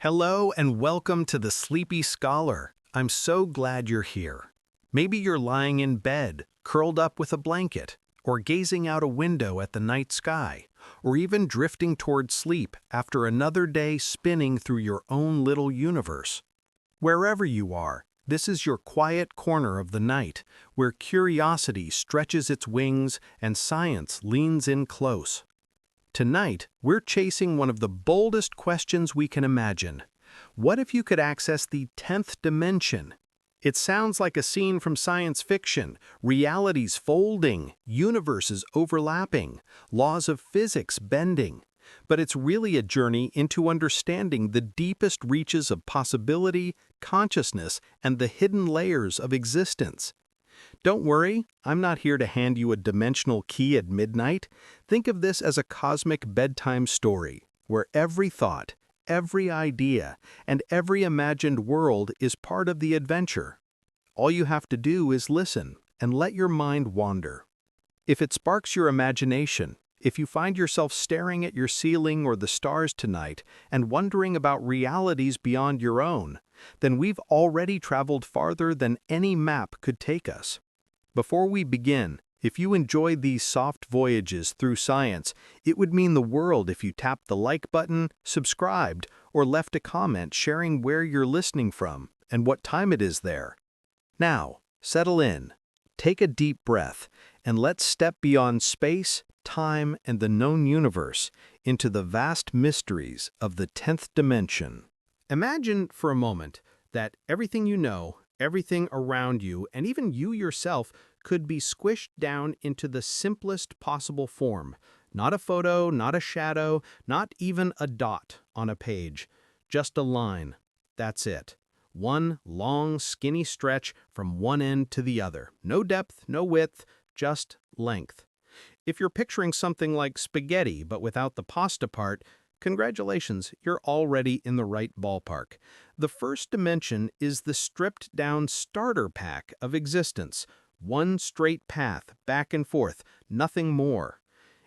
Hello and welcome to the Sleepy Scholar. I'm so glad you're here. Maybe you're lying in bed, curled up with a blanket, or gazing out a window at the night sky, or even drifting toward sleep after another day spinning through your own little universe. Wherever you are, this is your quiet corner of the night, where curiosity stretches its wings and science leans in close. Tonight, we're chasing one of the boldest questions we can imagine. What if you could access the 10th dimension? It sounds like a scene from science fiction, realities folding, universes overlapping, laws of physics bending. But it's really a journey into understanding the deepest reaches of possibility, consciousness, and the hidden layers of existence. Don't worry, I'm not here to hand you a dimensional key at midnight. Think of this as a cosmic bedtime story, where every thought, every idea, and every imagined world is part of the adventure. All you have to do is listen and let your mind wander. If it sparks your imagination, if you find yourself staring at your ceiling or the stars tonight and wondering about realities beyond your own, then we've already traveled farther than any map could take us. Before we begin, if you enjoy these soft voyages through science, it would mean the world if you tapped the like button, subscribed, or left a comment sharing where you're listening from and what time it is there. Now, settle in, take a deep breath, and let's step beyond space, time, and the known universe into the vast mysteries of the 10th dimension. Imagine for a moment that everything you know, everything around you, and even you yourself could be squished down into the simplest possible form. Not a photo, not a shadow, not even a dot on a page. Just a line. That's it. One long, skinny stretch from one end to the other. No depth, no width, just length. If you're picturing something like spaghetti but without the pasta part, congratulations, you're already in the right ballpark. The first dimension is the stripped-down starter pack of existence. One straight path, back and forth, nothing more.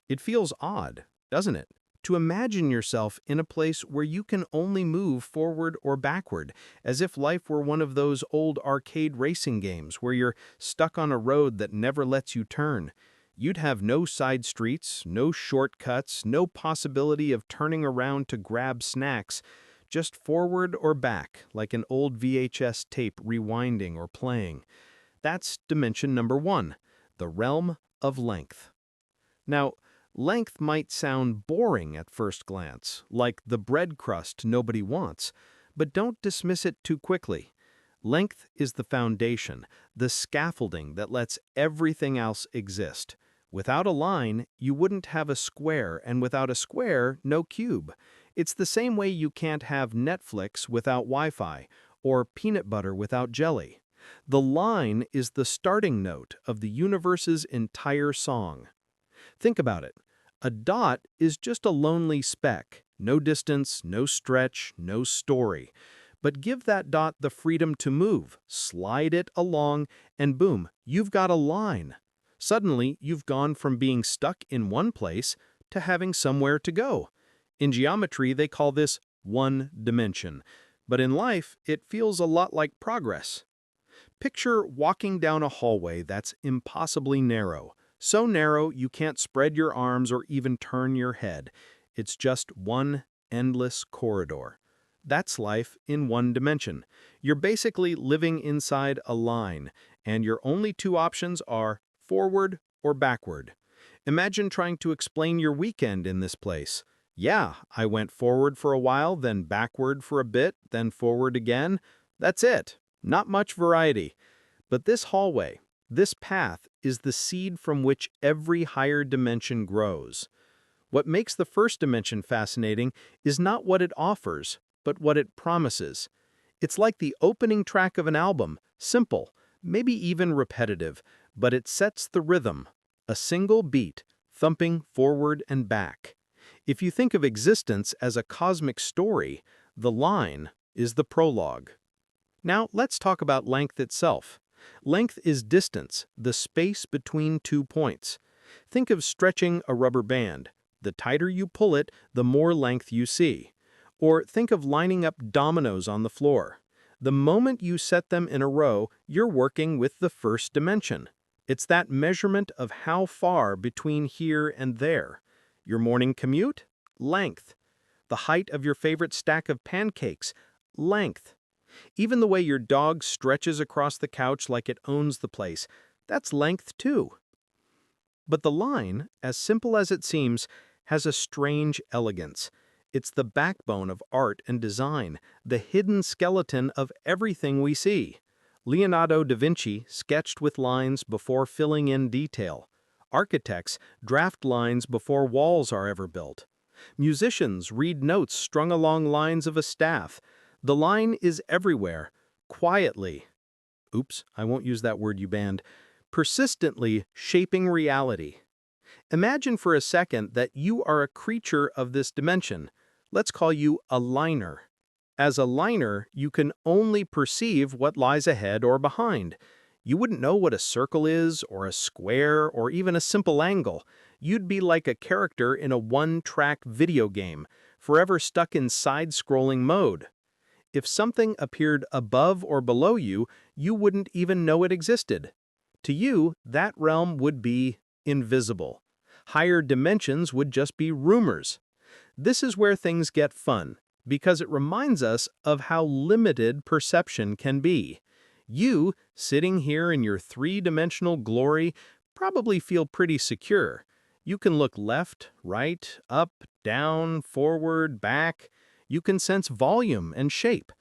It feels odd, doesn't it, to imagine yourself in a place where you can only move forward or backward, as if life were one of those old arcade racing games where you're stuck on a road that never lets you turn. You'd have no side streets, no shortcuts, no possibility of turning around to grab snacks, just forward or back, like an old VHS tape rewinding or playing. That's dimension number one, the realm of length. Now, length might sound boring at first glance, like the bread crust nobody wants, but don't dismiss it too quickly. Length is the foundation, the scaffolding that lets everything else exist. Without a line, you wouldn't have a square, and without a square, no cube. It's the same way you can't have Netflix without Wi-Fi, or peanut butter without jelly. The line is the starting note of the universe's entire song. Think about it. A dot is just a lonely speck, no distance, no stretch, no story. But give that dot the freedom to move, slide it along, and boom, you've got a line. Suddenly, you've gone from being stuck in one place to having somewhere to go. In geometry, they call this one dimension. But in life, it feels a lot like progress. Picture walking down a hallway that's impossibly narrow. So narrow you can't spread your arms or even turn your head. It's just one endless corridor. That's life in one dimension. You're basically living inside a line, and your only two options are forward or backward. Imagine trying to explain your weekend in this place. Yeah, I went forward for a while, then backward for a bit, then forward again. That's it. Not much variety. But this hallway, this path, is the seed from which every higher dimension grows. What makes the first dimension fascinating is not what it offers, but what it promises. It's like the opening track of an album, simple, maybe even repetitive, but it sets the rhythm, a single beat, thumping forward and back. If you think of existence as a cosmic story, the line is the prologue. Now let's talk about length itself. Length is distance, the space between 2 points. Think of stretching a rubber band. The tighter you pull it, the more length you see. Or think of lining up dominoes on the floor. The moment you set them in a row, you're working with the first dimension. It's that measurement of how far between here and there. Your morning commute? Length. The height of your favorite stack of pancakes? Length. Even the way your dog stretches across the couch like it owns the place, that's length too. But the line, as simple as it seems, has a strange elegance. It's the backbone of art and design, the hidden skeleton of everything we see. Leonardo da Vinci sketched with lines before filling in detail. Architects draft lines before walls are ever built. Musicians read notes strung along lines of a staff. The line is everywhere, quietly. Oops, I won't use that word you banned. Persistently shaping reality. Imagine for a second that you are a creature of this dimension. Let's call you a liner. As a liner, you can only perceive what lies ahead or behind. You wouldn't know what a circle is, or a square, or even a simple angle. You'd be like a character in a one-track video game, forever stuck in side-scrolling mode. If something appeared above or below you, you wouldn't even know it existed. To you, that realm would be invisible. Higher dimensions would just be rumors. This is where things get fun, because it reminds us of how limited perception can be. You, sitting here in your three-dimensional glory, probably feel pretty secure. You can look left, right, up, down, forward, back. You can sense volume and shape.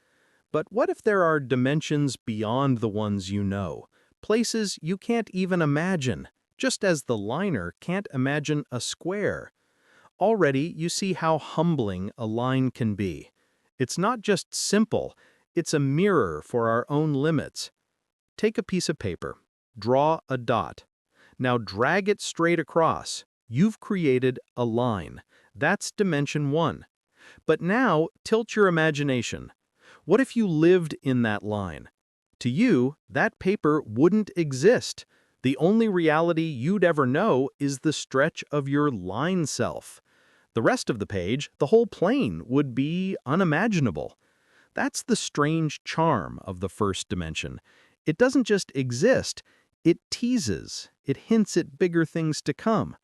But what if there are dimensions beyond the ones you know? Places you can't even imagine, just as the liner can't imagine a square. Already, you see how humbling a line can be. It's not just simple, it's a mirror for our own limits. Take a piece of paper, draw a dot. Now drag it straight across. You've created a line. That's dimension 1. But now, tilt your imagination. What if you lived in that line? To you, that paper wouldn't exist. The only reality you'd ever know is the stretch of your line self. The rest of the page, the whole plane, would be unimaginable. That's the strange charm of the first dimension. It doesn't just exist, it teases, it hints at bigger things to come.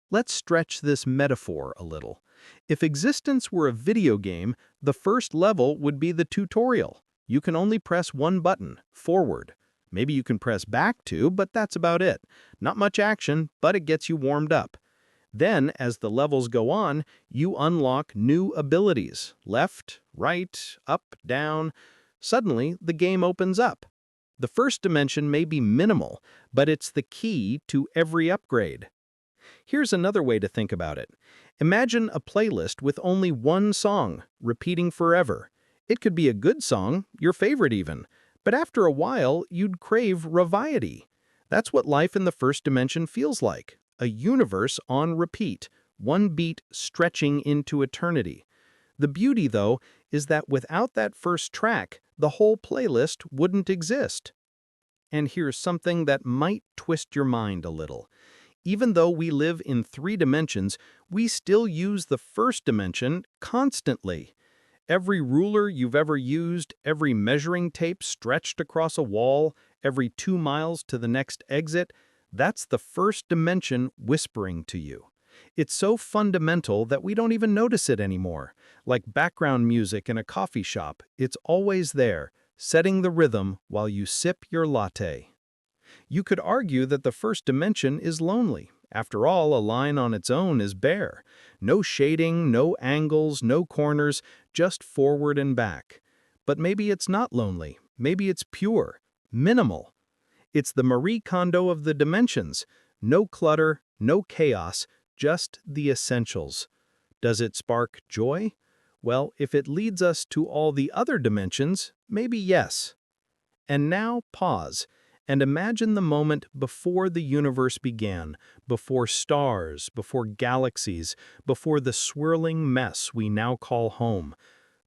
Let's stretch this metaphor a little. If existence were a video game, the first level would be the tutorial. You can only press one button, forward. Maybe you can press back too, but that's about it. Not much action, but it gets you warmed up. Then, as the levels go on, you unlock new abilities. Left, right, up, down. Suddenly, the game opens up. The first dimension may be minimal, but it's the key to every upgrade. Here's another way to think about it. Imagine a playlist with only one song, repeating forever. It could be a good song, your favorite even, but after a while, you'd crave variety. That's what life in the first dimension feels like, a universe on repeat, one beat stretching into eternity. The beauty, though, is that without that first track, the whole playlist wouldn't exist. And here's something that might twist your mind a little. Even though we live in 3 dimensions, we still use the first dimension constantly. Every ruler you've ever used, every measuring tape stretched across a wall, every 2 miles to the next exit, that's the first dimension whispering to you. It's so fundamental that we don't even notice it anymore. Like background music in a coffee shop, it's always there, setting the rhythm while you sip your latte. You could argue that the first dimension is lonely. After all, a line on its own is bare. No shading, no angles, no corners, just forward and back. But maybe it's not lonely. Maybe it's pure, minimal. It's the Marie Kondo of the dimensions. No clutter, no chaos, just the essentials. Does it spark joy? Well, if it leads us to all the other dimensions, maybe yes. And now pause. And imagine the moment before the universe began, before stars, before galaxies, before the swirling mess we now call home.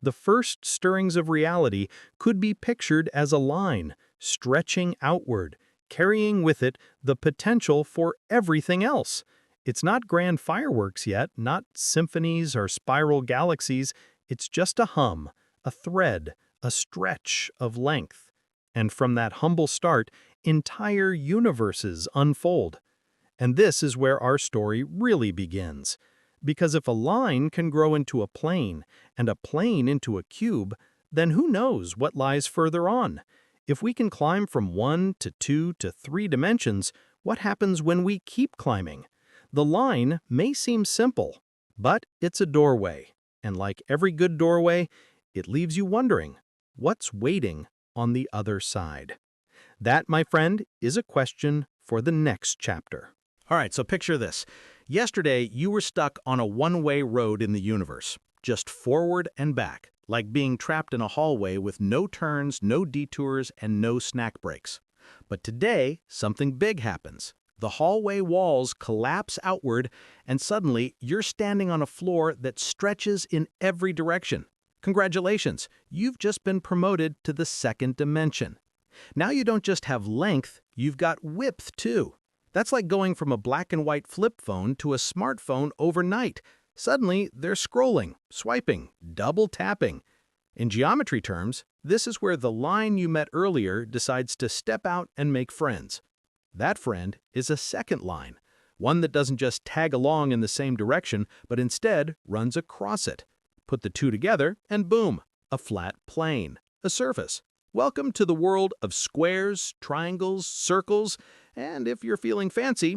The first stirrings of reality could be pictured as a line, stretching outward, carrying with it the potential for everything else. It's not grand fireworks yet, not symphonies or spiral galaxies. It's just a hum, a thread, a stretch of length. And from that humble start, entire universes unfold. And this is where our story really begins. Because if a line can grow into a plane, and a plane into a cube, then who knows what lies further on? If we can climb from 1 to 2 to 3 dimensions, what happens when we keep climbing? The line may seem simple, but it's a doorway. And like every good doorway, it leaves you wondering, what's waiting on the other side? That, my friend, is a question for the next chapter. All right, so picture this. Yesterday, you were stuck on a one-way road in the universe, just forward and back, like being trapped in a hallway with no turns, no detours, and no snack breaks. But today, something big happens. The hallway walls collapse outward, and suddenly you're standing on a floor that stretches in every direction. Congratulations, you've just been promoted to the second dimension. Now you don't just have length, you've got width too. That's like going from a black and white flip phone to a smartphone overnight. Suddenly, they're scrolling, swiping, double tapping. In geometry terms, this is where the line you met earlier decides to step out and make friends. That friend is a second line, one that doesn't just tag along in the same direction, but instead runs across it. Put the two together, and boom, a flat plane, a surface. Welcome to the world of squares, triangles, circles, and if you're feeling fancy,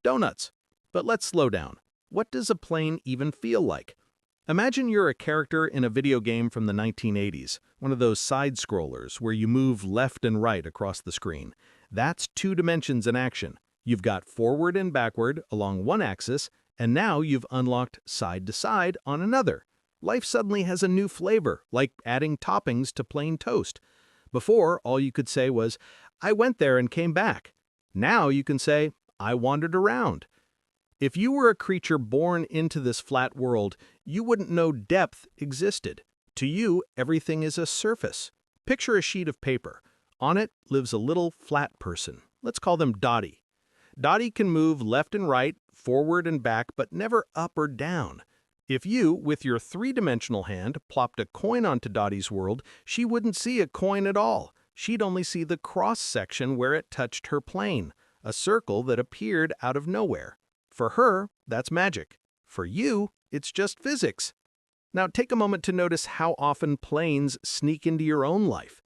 donuts. But let's slow down. What does a plane even feel like? Imagine you're a character in a video game from the 1980s, one of those side-scrollers where you move left and right across the screen. That's 2 dimensions in action. You've got forward and backward along one axis, and now you've unlocked side to side on another. Life suddenly has a new flavor, like adding toppings to plain toast. Before, all you could say was, I went there and came back. Now you can say, I wandered around. If you were a creature born into this flat world, you wouldn't know depth existed. To you, everything is a surface. Picture a sheet of paper. On it lives a little flat person. Let's call them Dottie. Dottie can move left and right, forward and back, but never up or down. If you, with your 3-dimensional hand, plopped a coin onto Dottie's world, she wouldn't see a coin at all. She'd only see the cross-section where it touched her plane, a circle that appeared out of nowhere. For her, that's magic. For you, it's just physics. Now take a moment to notice how often planes sneak into your own life.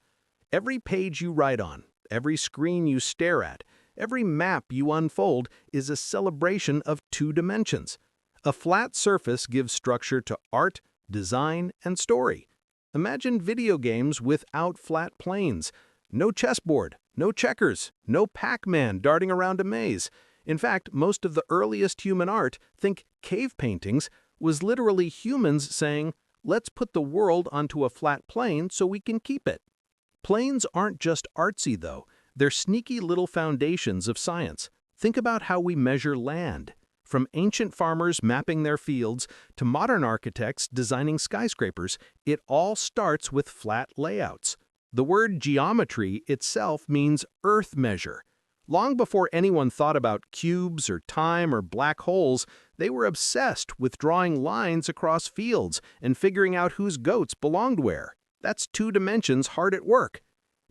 Every page you write on, every screen you stare at, every map you unfold is a celebration of 2 dimensions. A flat surface gives structure to art, design, and story. Imagine video games without flat planes. No chessboard, no checkers, no Pac-Man darting around a maze. In fact, most of the earliest human art, think cave paintings, was literally humans saying, let's put the world onto a flat plane so we can keep it. Planes aren't just artsy, though. They're sneaky little foundations of science. Think about how we measure land. From ancient farmers mapping their fields to modern architects designing skyscrapers, it all starts with flat layouts. The word geometry itself means earth measure. Long before anyone thought about cubes or time or black holes, they were obsessed with drawing lines across fields and figuring out whose goats belonged where. That's 2 dimensions hard at work.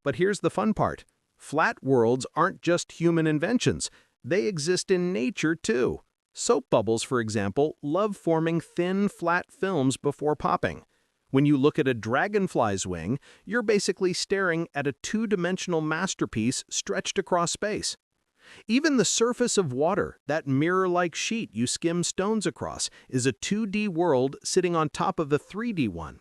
But here's the fun part. Flat worlds aren't just human inventions. They exist in nature, too. Soap bubbles, for example, love forming thin, flat films before popping. When you look at a dragonfly's wing, you're basically staring at a 2-dimensional masterpiece stretched across space. Even the surface of water, that mirror-like sheet you skim stones across, is a 2D world sitting on top of a 3D one.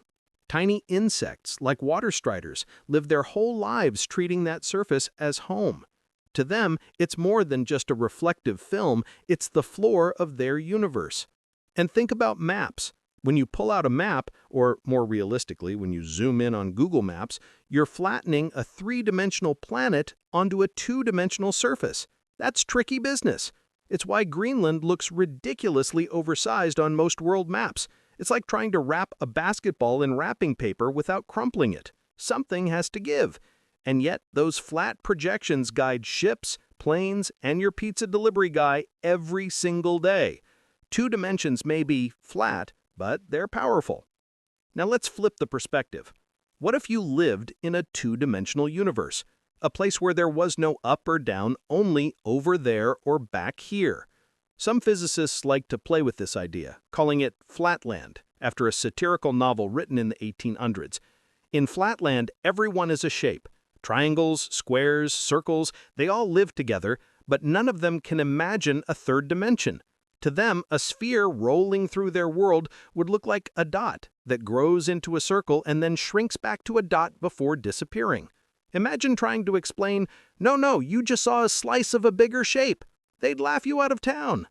Tiny insects, like water striders, live their whole lives treating that surface as home. To them, it's more than just a reflective film, it's the floor of their universe. And think about maps. When you pull out a map, or more realistically, when you zoom in on Google Maps, you're flattening a 3-dimensional planet onto a 2-dimensional surface. That's tricky business. It's why Greenland looks ridiculously oversized on most world maps. It's like trying to wrap a basketball in wrapping paper without crumpling it. Something has to give. And yet, those flat projections guide ships, planes, and your pizza delivery guy every single day. 2 dimensions may be flat, but they're powerful. Now let's flip the perspective. What if you lived in a two-dimensional universe? A place where there was no up or down, only over there or back here. Some physicists like to play with this idea, calling it Flatland, after a satirical novel written in the 1800s. In Flatland, everyone is a shape. Triangles, squares, circles, they all live together, but none of them can imagine a third dimension. To them, a sphere rolling through their world would look like a dot that grows into a circle and then shrinks back to a dot before disappearing. Imagine trying to explain, no, you just saw a slice of a bigger shape. They'd laugh you out of town.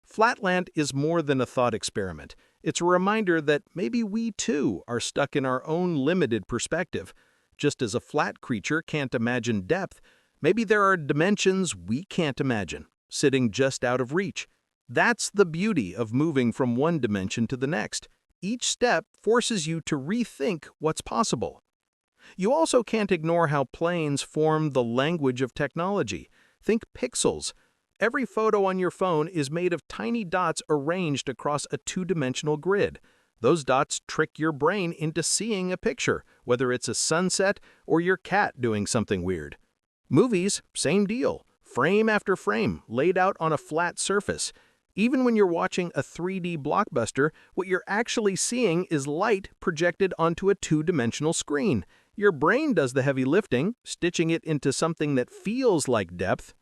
Flatland is more than a thought experiment. It's a reminder that maybe we too are stuck in our own limited perspective. Just as a flat creature can't imagine depth, maybe there are dimensions we can't imagine, sitting just out of reach. That's the beauty of moving from one dimension to the next. Each step forces you to rethink what's possible. You also can't ignore how planes form the language of technology. Think pixels. Every photo on your phone is made of tiny dots arranged across a two-dimensional grid. Those dots trick your brain into seeing a picture, whether it's a sunset or your cat doing something weird. Movies, same deal. Frame after frame, laid out on a flat surface. Even when you're watching a 3D blockbuster, what you're actually seeing is light projected onto a two-dimensional screen. Your brain does the heavy lifting, stitching it into something that feels like depth.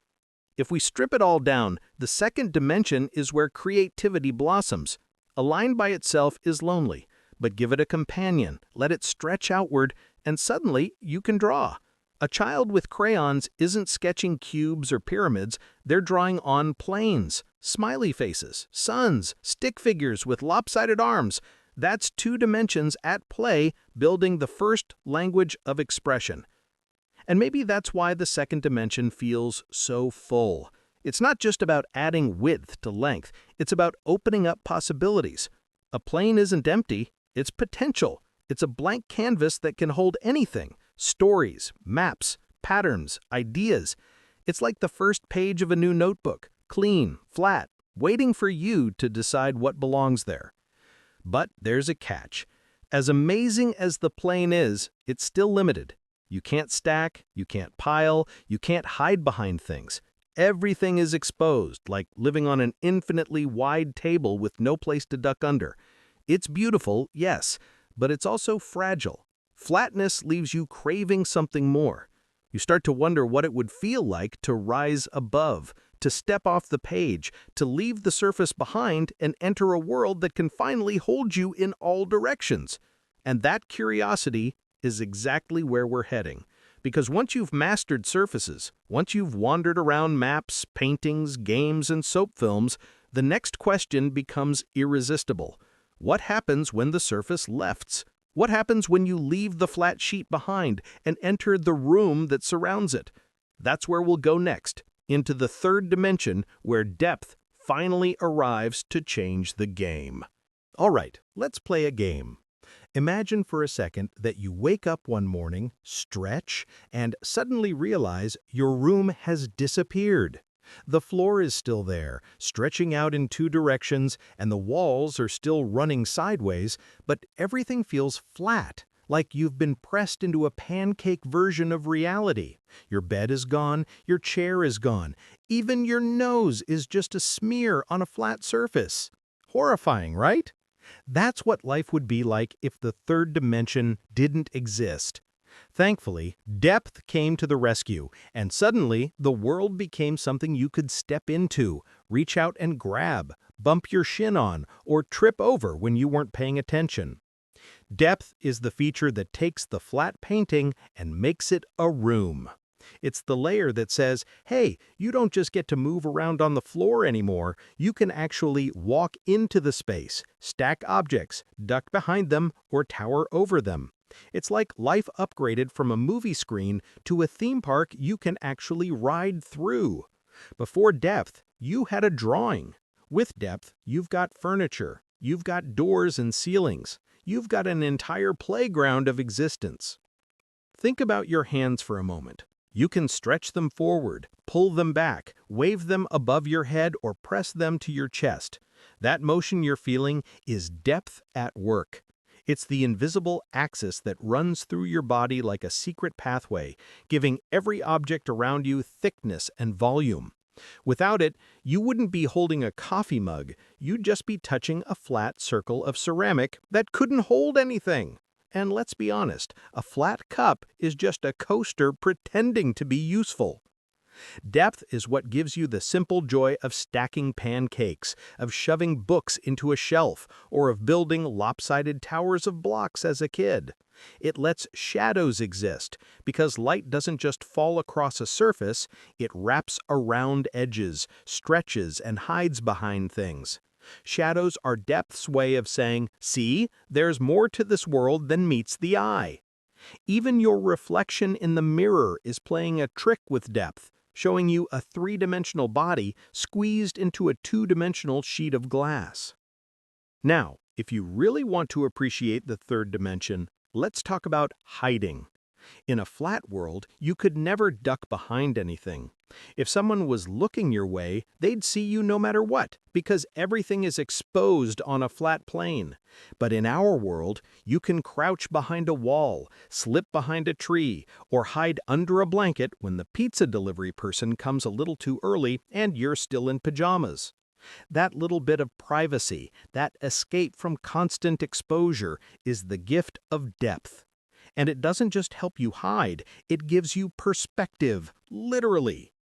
If we strip it all down, the second dimension is where creativity blossoms. A line by itself is lonely, but give it a companion, let it stretch outward, and suddenly you can draw. A child with crayons isn't sketching cubes or pyramids, they're drawing on planes, smiley faces, suns, stick figures with lopsided arms. That's two dimensions at play, building the first language of expression. And maybe that's why the second dimension feels so full. It's not just about adding width to length, it's about opening up possibilities. A plane isn't empty, it's potential. It's a blank canvas that can hold anything. Stories, maps, patterns, ideas. It's like the first page of a new notebook, clean, flat, waiting for you to decide what belongs there. But there's a catch. As amazing as the plane is, it's still limited. You can't stack, you can't pile, you can't hide behind things. Everything is exposed, like living on an infinitely wide table with no place to duck under. It's beautiful, yes, but it's also fragile. Flatness leaves you craving something more. You start to wonder what it would feel like to rise above, to step off the page, to leave the surface behind and enter a world that can finally hold you in all directions. And that curiosity is exactly where we're heading. Because once you've mastered surfaces, once you've wandered around maps, paintings, games, and soap films, the next question becomes irresistible. What happens when the surface lefts? What happens when you leave the flat sheet behind and enter the room that surrounds it? That's where we'll go next, into the third dimension where depth finally arrives to change the game. All right, let's play a game. Imagine for a second that you wake up one morning, stretch, and suddenly realize your room has disappeared. The floor is still there, stretching out in two directions, and the walls are still running sideways, but everything feels flat, like you've been pressed into a pancake version of reality. Your bed is gone, your chair is gone, even your nose is just a smear on a flat surface. Horrifying, right? That's what life would be like if the third dimension didn't exist. Thankfully, depth came to the rescue, and suddenly the world became something you could step into, reach out and grab, bump your shin on, or trip over when you weren't paying attention. Depth is the feature that takes the flat painting and makes it a room. It's the layer that says, hey, you don't just get to move around on the floor anymore, you can actually walk into the space, stack objects, duck behind them, or tower over them. It's like life upgraded from a movie screen to a theme park you can actually ride through. Before depth, you had a drawing. With depth, you've got furniture, you've got doors and ceilings, you've got an entire playground of existence. Think about your hands for a moment. You can stretch them forward, pull them back, wave them above your head, or press them to your chest. That motion you're feeling is depth at work. It's the invisible axis that runs through your body like a secret pathway, giving every object around you thickness and volume. Without it, you wouldn't be holding a coffee mug, you'd just be touching a flat circle of ceramic that couldn't hold anything. And let's be honest, a flat cup is just a coaster pretending to be useful. Depth is what gives you the simple joy of stacking pancakes, of shoving books into a shelf, or of building lopsided towers of blocks as a kid. It lets shadows exist, because light doesn't just fall across a surface, it wraps around edges, stretches, and hides behind things. Shadows are depth's way of saying, see, there's more to this world than meets the eye. Even your reflection in the mirror is playing a trick with depth, showing you a three-dimensional body squeezed into a two-dimensional sheet of glass. Now, if you really want to appreciate the third dimension, let's talk about hiding. In a flat world, you could never duck behind anything. If someone was looking your way, they'd see you no matter what, because everything is exposed on a flat plane. But in our world, you can crouch behind a wall, slip behind a tree, or hide under a blanket when the pizza delivery person comes a little too early and you're still in pajamas. That little bit of privacy, that escape from constant exposure, is the gift of depth. And it doesn't just help you hide, it gives you perspective, literally.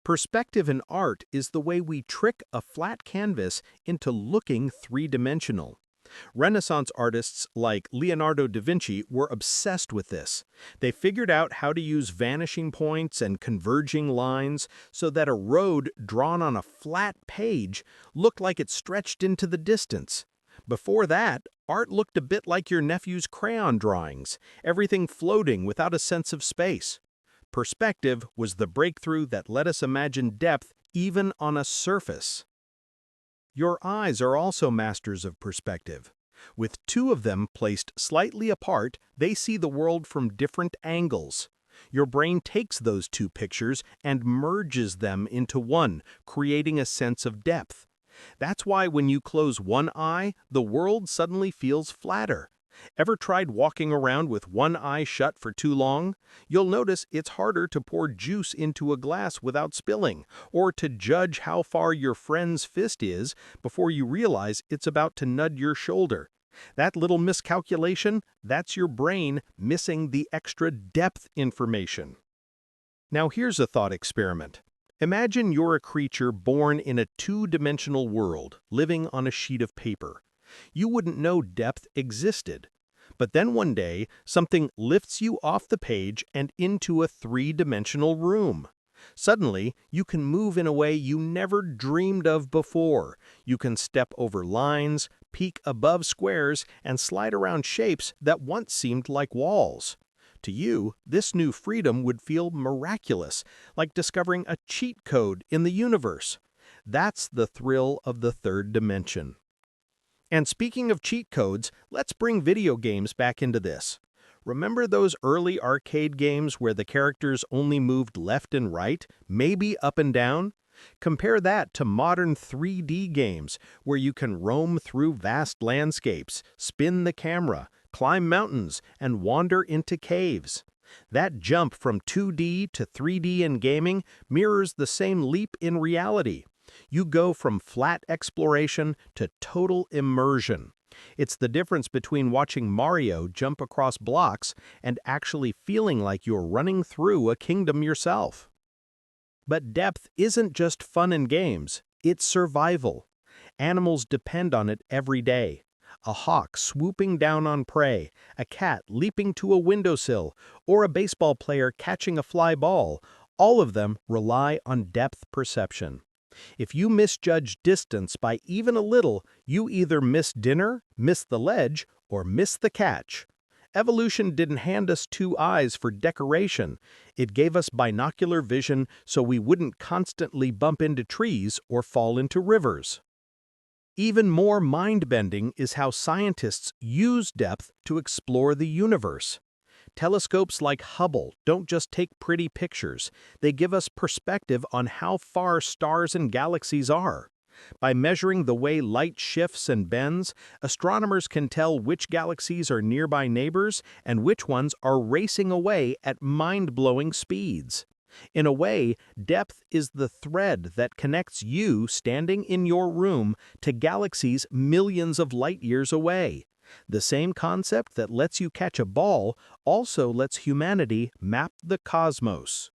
Perspective in art is the way we trick a flat canvas into looking three-dimensional. Renaissance artists like Leonardo da Vinci were obsessed with this. They figured out how to use vanishing points and converging lines so that a road drawn on a flat page looked like it stretched into the distance. Before that, art looked a bit like your nephew's crayon drawings, everything floating without a sense of space. Perspective was the breakthrough that let us imagine depth even on a surface. Your eyes are also masters of perspective. With two of them placed slightly apart, they see the world from different angles. Your brain takes those two pictures and merges them into one, creating a sense of depth. That's why when you close one eye, the world suddenly feels flatter. Ever tried walking around with one eye shut for too long? You'll notice it's harder to pour juice into a glass without spilling, or to judge how far your friend's fist is before you realize it's about to nudge your shoulder. That little miscalculation, that's your brain missing the extra depth information. Now here's a thought experiment. Imagine you're a creature born in a two-dimensional world, living on a sheet of paper. You wouldn't know depth existed. But then one day, something lifts you off the page and into a three-dimensional room. Suddenly, you can move in a way you never dreamed of before. You can step over lines, peek above squares, and slide around shapes that once seemed like walls. To you, this new freedom would feel miraculous, like discovering a cheat code in the universe. That's the thrill of the third dimension. And speaking of cheat codes, let's bring video games back into this. Remember those early arcade games where the characters only moved left and right, maybe up and down? Compare that to modern 3D games where you can roam through vast landscapes, spin the camera, climb mountains, and wander into caves. That jump from 2D to 3D in gaming mirrors the same leap in reality. You go from flat exploration to total immersion. It's the difference between watching Mario jump across blocks and actually feeling like you're running through a kingdom yourself. But depth isn't just fun and games, it's survival. Animals depend on it every day. A hawk swooping down on prey, a cat leaping to a windowsill, or a baseball player catching a fly ball, all of them rely on depth perception. If you misjudge distance by even a little, you either miss dinner, miss the ledge, or miss the catch. Evolution didn't hand us two eyes for decoration. It gave us binocular vision so we wouldn't constantly bump into trees or fall into rivers. Even more mind-bending is how scientists use depth to explore the universe. Telescopes like Hubble don't just take pretty pictures, they give us perspective on how far stars and galaxies are. By measuring the way light shifts and bends, astronomers can tell which galaxies are nearby neighbors and which ones are racing away at mind-blowing speeds. In a way, depth is the thread that connects you standing in your room to galaxies millions of light years away. The same concept that lets you catch a ball also lets humanity map the cosmos.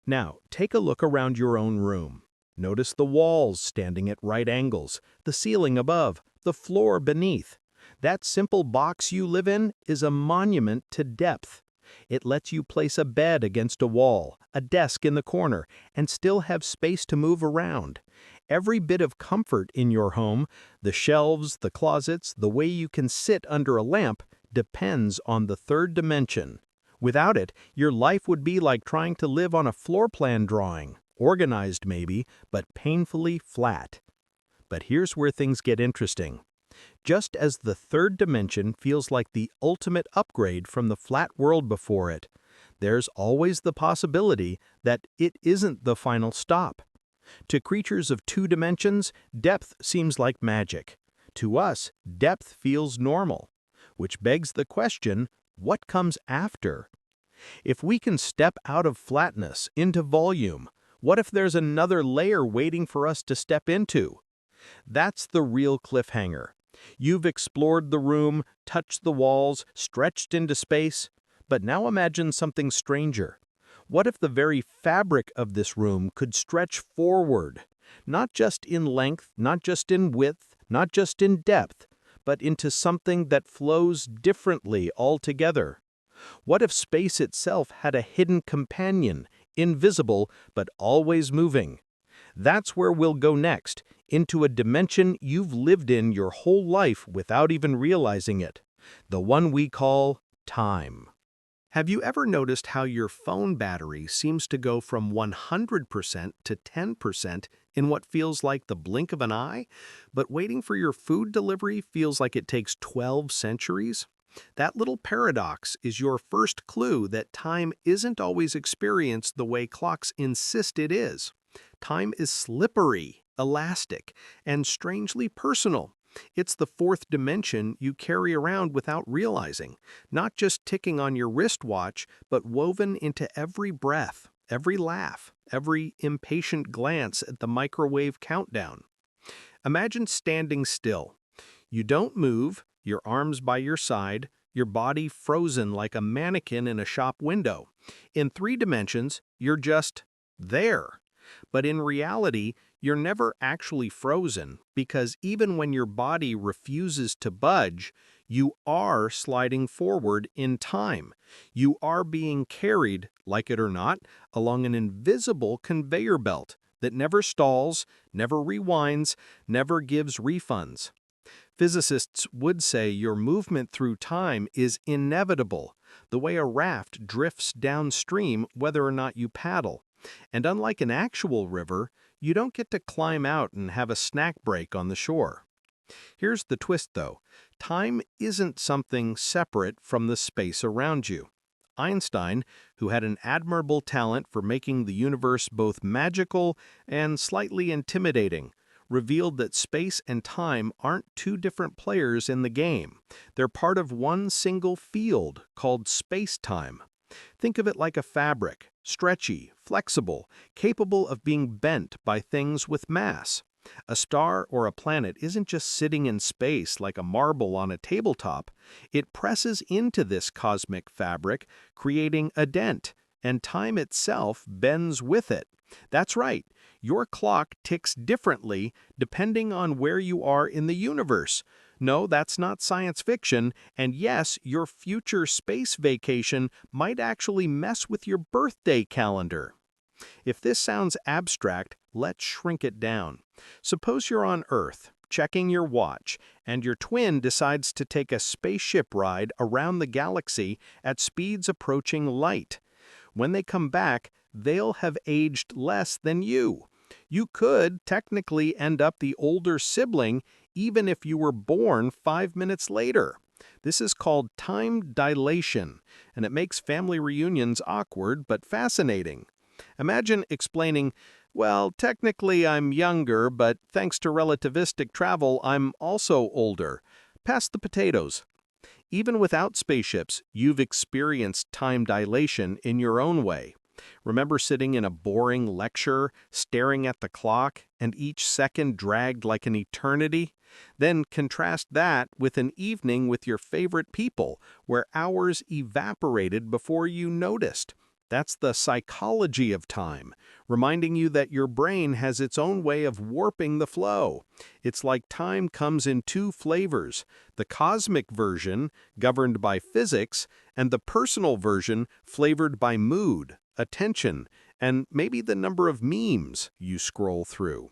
Now, take a look around your own room. Notice the walls standing at right angles, the ceiling above, the floor beneath. That simple box you live in is a monument to depth. It lets you place a bed against a wall, a desk in the corner, and still have space to move around. Every bit of comfort in your home, the shelves, the closets, the way you can sit under a lamp, depends on the third dimension. Without it, your life would be like trying to live on a floor plan drawing, organized maybe, but painfully flat. But here's where things get interesting. Just as the third dimension feels like the ultimate upgrade from the flat world before it, there's always the possibility that it isn't the final stop. To creatures of two dimensions, depth seems like magic. To us, depth feels normal, which begs the question, what comes after? If we can step out of flatness into volume, what if there's another layer waiting for us to step into? That's the real cliffhanger. You've explored the room, touched the walls, stretched into space, but now imagine something stranger. What if the very fabric of this room could stretch forward, not just in length, not just in width, not just in depth, but into something that flows differently altogether? What if space itself had a hidden companion, invisible but always moving? That's where we'll go next, into a dimension you've lived in your whole life without even realizing it, the one we call time. Have you ever noticed how your phone battery seems to go from 100% to 10% in what feels like the blink of an eye, but waiting for your food delivery feels like it takes 12 centuries? That little paradox is your first clue that time isn't always experienced the way clocks insist it is. Time is slippery, elastic, and strangely personal. It's the fourth dimension you carry around without realizing, not just ticking on your wristwatch, but woven into every breath, every laugh, every impatient glance at the microwave countdown. Imagine standing still. You don't move, your arms by your side, your body frozen like a mannequin in a shop window. In 3 dimensions, you're just there. But in reality, you're never actually frozen because even when your body refuses to budge, you are sliding forward in time. You are being carried, like it or not, along an invisible conveyor belt that never stalls, never rewinds, never gives refunds. Physicists would say your movement through time is inevitable, the way a raft drifts downstream whether or not you paddle. And unlike an actual river, you don't get to climb out and have a snack break on the shore. Here's the twist, though. Time isn't something separate from the space around you. Einstein, who had an admirable talent for making the universe both magical and slightly intimidating, revealed that space and time aren't two different players in the game. They're part of one single field called space-time. Think of it like a fabric, stretchy, flexible, capable of being bent by things with mass. A star or a planet isn't just sitting in space like a marble on a tabletop. It presses into this cosmic fabric, creating a dent, and time itself bends with it. That's right, your clock ticks differently depending on where you are in the universe. No, that's not science fiction, and yes, your future space vacation might actually mess with your birthday calendar. If this sounds abstract, let's shrink it down. Suppose you're on Earth, checking your watch, and your twin decides to take a spaceship ride around the galaxy at speeds approaching light. When they come back, they'll have aged less than you. You could technically end up the older sibling even if you were born 5 minutes later. This is called time dilation, and it makes family reunions awkward but fascinating. Imagine explaining, Well, technically I'm younger, but thanks to relativistic travel, I'm also older. Pass the potatoes. Even without spaceships, you've experienced time dilation in your own way. Remember sitting in a boring lecture, staring at the clock, and each second dragged like an eternity? Then contrast that with an evening with your favorite people, where hours evaporated before you noticed. That's the psychology of time, reminding you that your brain has its own way of warping the flow. It's like time comes in two flavors: the cosmic version, governed by physics, and the personal version, flavored by mood, attention, and maybe the number of memes you scroll through.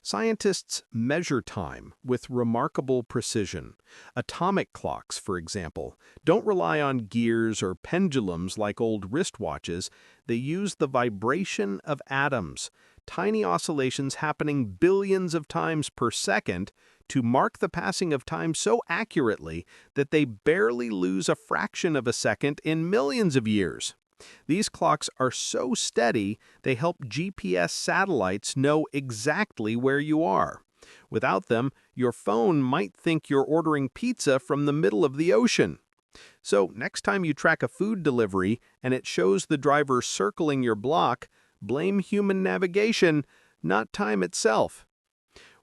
Scientists measure time with remarkable precision. Atomic clocks, for example, don't rely on gears or pendulums like old wristwatches. They use the vibration of atoms, tiny oscillations happening billions of times per second, to mark the passing of time so accurately that they barely lose a fraction of a second in millions of years. These clocks are so steady, they help GPS satellites know exactly where you are. Without them, your phone might think you're ordering pizza from the middle of the ocean. So, next time you track a food delivery and it shows the driver circling your block, blame human navigation, not time itself.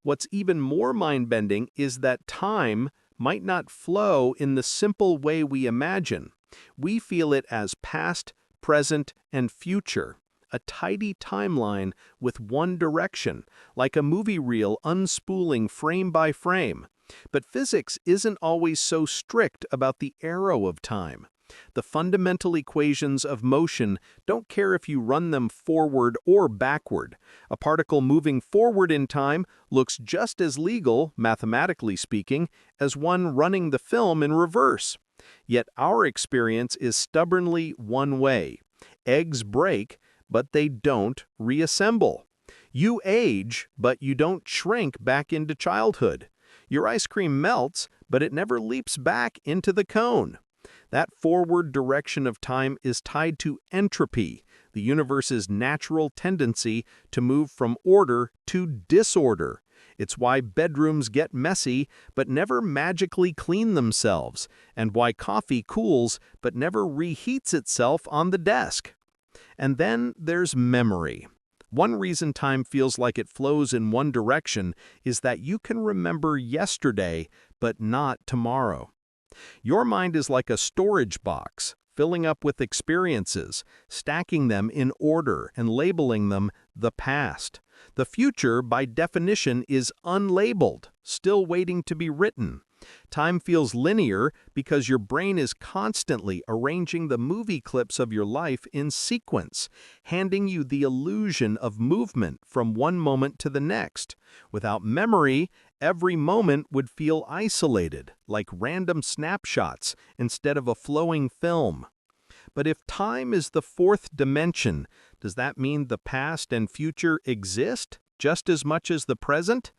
What's even more mind-bending is that time might not flow in the simple way we imagine. We feel it as past, present, and future, a tidy timeline with one direction, like a movie reel unspooling frame by frame. But physics isn't always so strict about the arrow of time. The fundamental equations of motion don't care if you run them forward or backward. A particle moving forward in time looks just as legal, mathematically speaking, as one running the film in reverse. Yet our experience is stubbornly one way. Eggs break, but they don't reassemble. You age, but you don't shrink back into childhood. Your ice cream melts, but it never leaps back into the cone. That forward direction of time is tied to entropy, the universe's natural tendency to move from order to disorder. It's why bedrooms get messy but never magically clean themselves, and why coffee cools but never reheats itself on the desk. And then there's memory. One reason time feels like it flows in one direction is that you can remember yesterday but not tomorrow. Your mind is like a storage box, filling up with experiences, stacking them in order and labeling them the past. The future, by definition, is unlabeled, still waiting to be written. Time feels linear because your brain is constantly arranging the movie clips of your life in sequence, handing you the illusion of movement from one moment to the next. Without memory, every moment would feel isolated, like random snapshots instead of a flowing film. But if time is the fourth dimension, does that mean the past and future exist just as much as the present?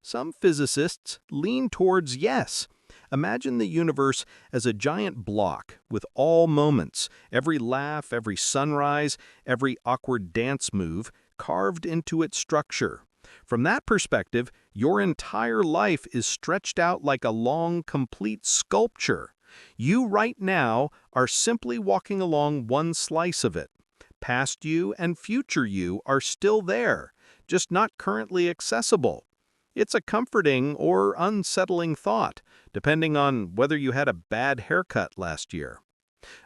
Some physicists lean towards yes. Imagine the universe as a giant block with all moments, every laugh, every sunrise, every awkward dance move carved into its structure. From that perspective, your entire life is stretched out like a long, complete sculpture. You right now are simply walking along one slice of it. Past you and future you are still there, just not currently accessible. It's a comforting or unsettling thought, depending on whether you had a bad haircut last year.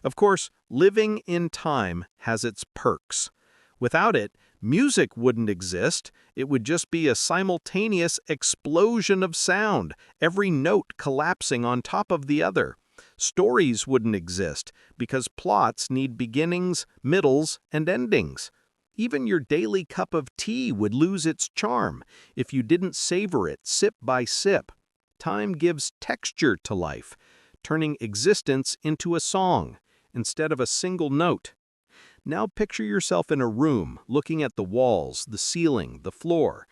Of course, living in time has its perks. Without it, music wouldn't exist. It would just be a simultaneous explosion of sound, every note collapsing on top of the other. Stories wouldn't exist because plots need beginnings, middles, and endings. Even your daily cup of tea would lose its charm if you didn't savor it sip by sip. Time gives texture to life, turning existence into a song instead of a single note. Now picture yourself in a room, looking at the walls, the ceiling, the floor.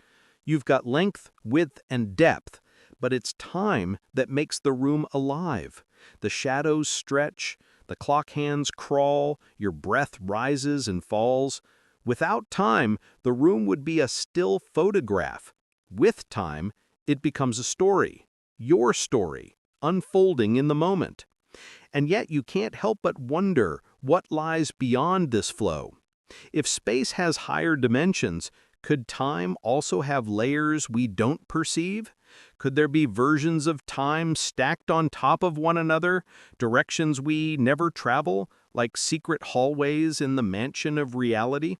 You've got length, width, and depth, but it's time that makes the room alive. The shadows stretch, the clock hands crawl, your breath rises and falls. Without time, the room would be a still photograph. With time, it becomes a story, your story, unfolding in the moment. And yet you can't help but wonder what lies beyond this flow. If space has higher dimensions, could time also have layers we don't perceive? Could there be versions of time stacked on top of one another, directions we never travel, like secret hallways in the mansion of reality?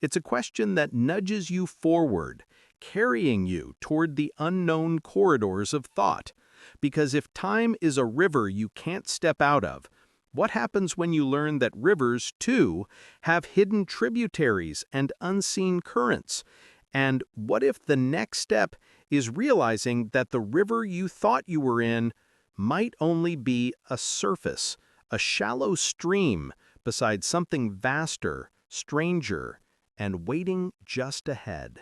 It's a question that nudges you forward, carrying you toward the unknown corridors of thought. Because if time is a river you can't step out of, what happens when you learn that rivers, too, have hidden tributaries and unseen currents? And what if the next step is realizing that the river you thought you were in might only be a surface, a shallow stream beside something vaster, stranger, and waiting just ahead?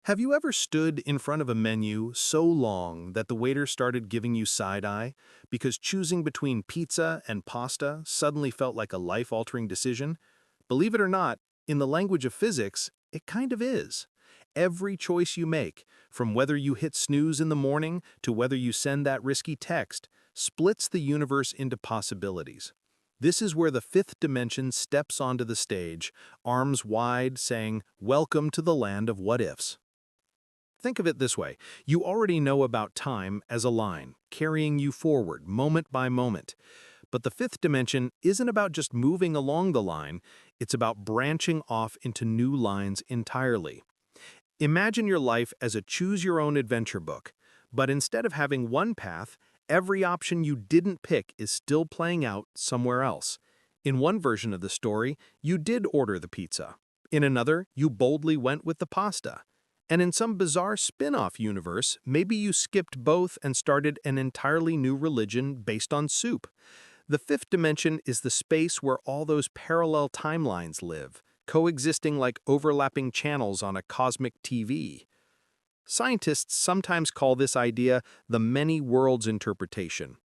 Have you ever stood in front of a menu so long that the waiter started giving you side-eye because choosing between pizza and pasta suddenly felt like a life-altering decision? Believe it or not, in the language of physics, it kind of is. Every choice you make, from whether you hit snooze in the morning to whether you send that risky text, splits the universe into possibilities. This is where the fifth dimension steps onto the stage, arms wide, saying, "Welcome to the land of what-ifs." Think of it this way. You already know about time as a line, carrying you forward, moment by moment. But the fifth dimension isn't about just moving along the line, it's about branching off into new lines entirely. Imagine your life as a choose-your-own-adventure book, but instead of having one path, every option you didn't pick is still playing out somewhere else. In one version of the story, you did order the pizza. In another, you boldly went with the pasta. And in some bizarre spin-off universe, maybe you skipped both and started an entirely new religion based on soup. The fifth dimension is the space where all those parallel timelines live, coexisting like overlapping channels on a cosmic TV. Scientists sometimes call this idea the many worlds interpretation.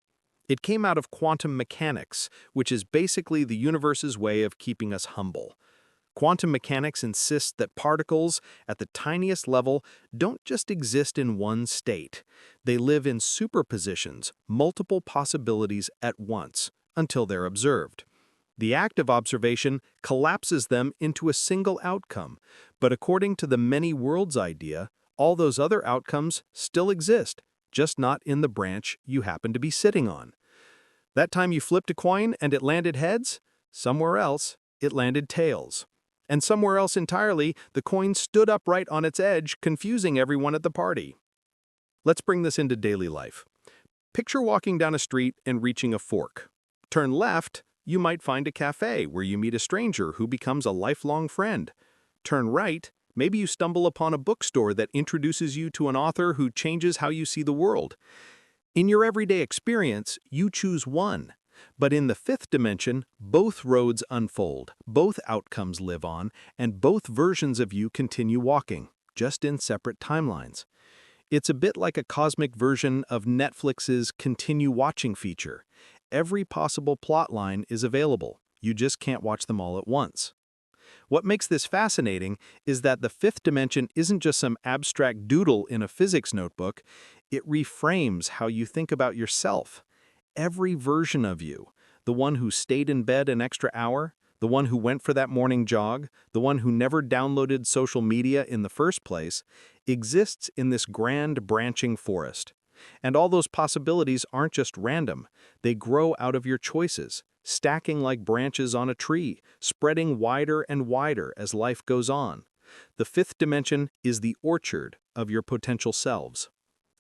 It came out of quantum mechanics, which is basically the universe's way of keeping us humble. Quantum mechanics insists that particles, at the tiniest level, don't just exist in one state. They live in superpositions, multiple possibilities at once, until they're observed. The act of observation collapses them into a single outcome, but according to the many worlds idea, all those other outcomes still exist, just not in the branch you happen to be sitting on. That time you flipped a coin and it landed heads, somewhere else it landed tails. And somewhere else entirely, the coin stood upright on its edge, confusing everyone at the party. Let's bring this into daily life. Picture walking down a street and reaching a fork. Turn left, you might find a cafe where you meet a stranger who becomes a lifelong friend. Turn right, maybe you stumble upon a bookstore that introduces you to an author who changes how you see the world. In your everyday experience, you choose one. But in the fifth dimension, both roads unfold, both outcomes live on, and both versions of you continue walking, just in separate timelines. It's a bit like a cosmic version of Netflix's Continue Watching feature. Every possible plotline is available, you just can't watch them all at once. What makes this fascinating is that the fifth dimension isn't just some abstract doodle in a physics notebook, it reframes how you think about yourself. Every version of you, the one who stayed in bed an extra hour, the one who went for that morning jog, the one who never downloaded social media in the first place, exists in this grand branching forest. And all those possibilities aren't just random, they grow out of your choices, stacking like branches on a tree, spreading wider and wider as life goes on. The fifth dimension is the orchard of your potential selves.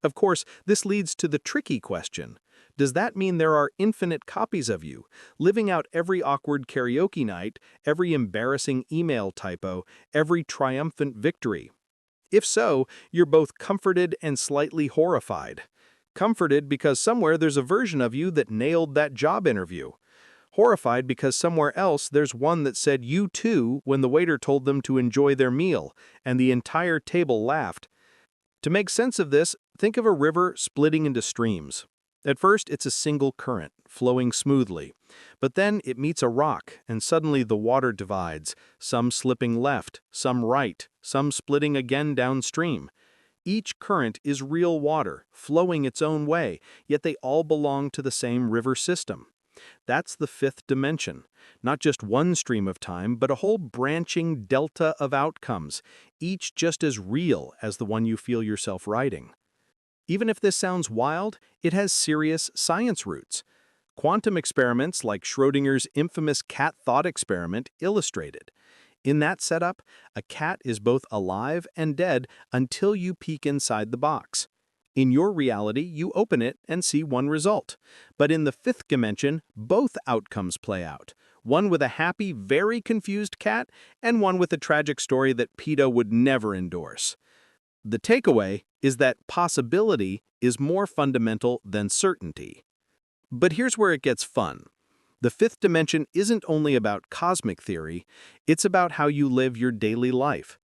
Of course, this leads to the tricky question. Does that mean there are infinite copies of you, living out every awkward karaoke night, every embarrassing email typo, every triumphant victory? If so, you're both comforted and slightly horrified. Comforted because somewhere there's a version of you that nailed that job interview. Horrified because somewhere else there's one that said you too when the waiter told them to enjoy their meal, and the entire table laughed. To make sense of this, think of a river splitting into streams. At first, it's a single current, flowing smoothly. But then it meets a rock, and suddenly the water divides, some slipping left, some right, some splitting again downstream. Each current is real water, flowing its own way, yet they all belong to the same river system. That's the fifth dimension. Not just one stream of time, but a whole branching delta of outcomes, each just as real as the one you feel yourself riding. Even if this sounds wild, it has serious science roots. Quantum experiments like Schrödinger's infamous cat thought experiment illustrate it. In that setup, a cat is both alive and dead until you peek inside the box. In your reality, you open it and see one result. But in the fifth dimension, both outcomes play out. One with a happy, very confused cat, and one with a tragic story that PETA would never endorse. The takeaway is that possibility is more fundamental than certainty. But here's where it gets fun. The fifth dimension isn't only about cosmic theory, it's about how you live your daily life.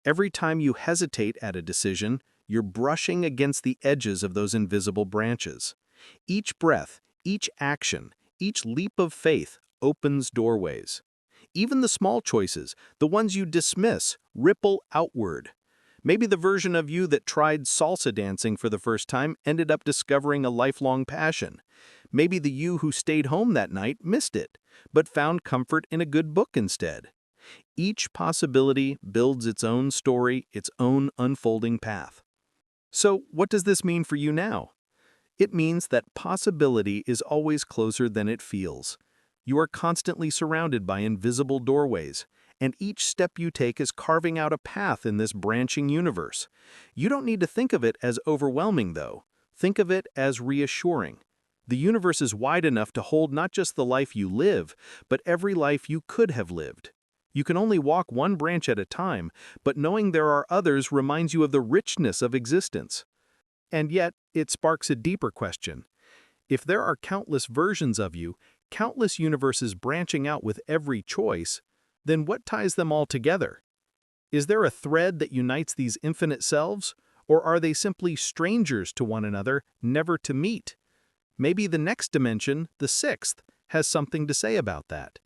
Every time you hesitate at a decision, you're brushing against the edges of those invisible branches. Each breath, each action, each leap of faith opens doorways. Even the small choices, the ones you dismiss, ripple outward. Maybe the version of you that tried salsa dancing for the first time ended up discovering a lifelong passion. Maybe the you who stayed home that night missed it, but found comfort in a good book instead. Each possibility builds its own story, its own unfolding path. So, what does this mean for you now? It means that possibility is always closer than it feels. You are constantly surrounded by invisible doorways, and each step you take is carving out a path in this branching universe. You don't need to think of it as overwhelming, though. Think of it as reassuring. The universe is wide enough to hold not just the life you live, but every life you could have lived. You can only walk one branch at a time, but knowing there are others reminds you of the richness of existence. And yet, it sparks a deeper question. If there are countless versions of you, countless universes branching out with every choice, then what ties them all together? Is there a thread that unites these infinite selves, or are they simply strangers to one another, never to meet? Maybe the next dimension, the sixth, has something to say about that.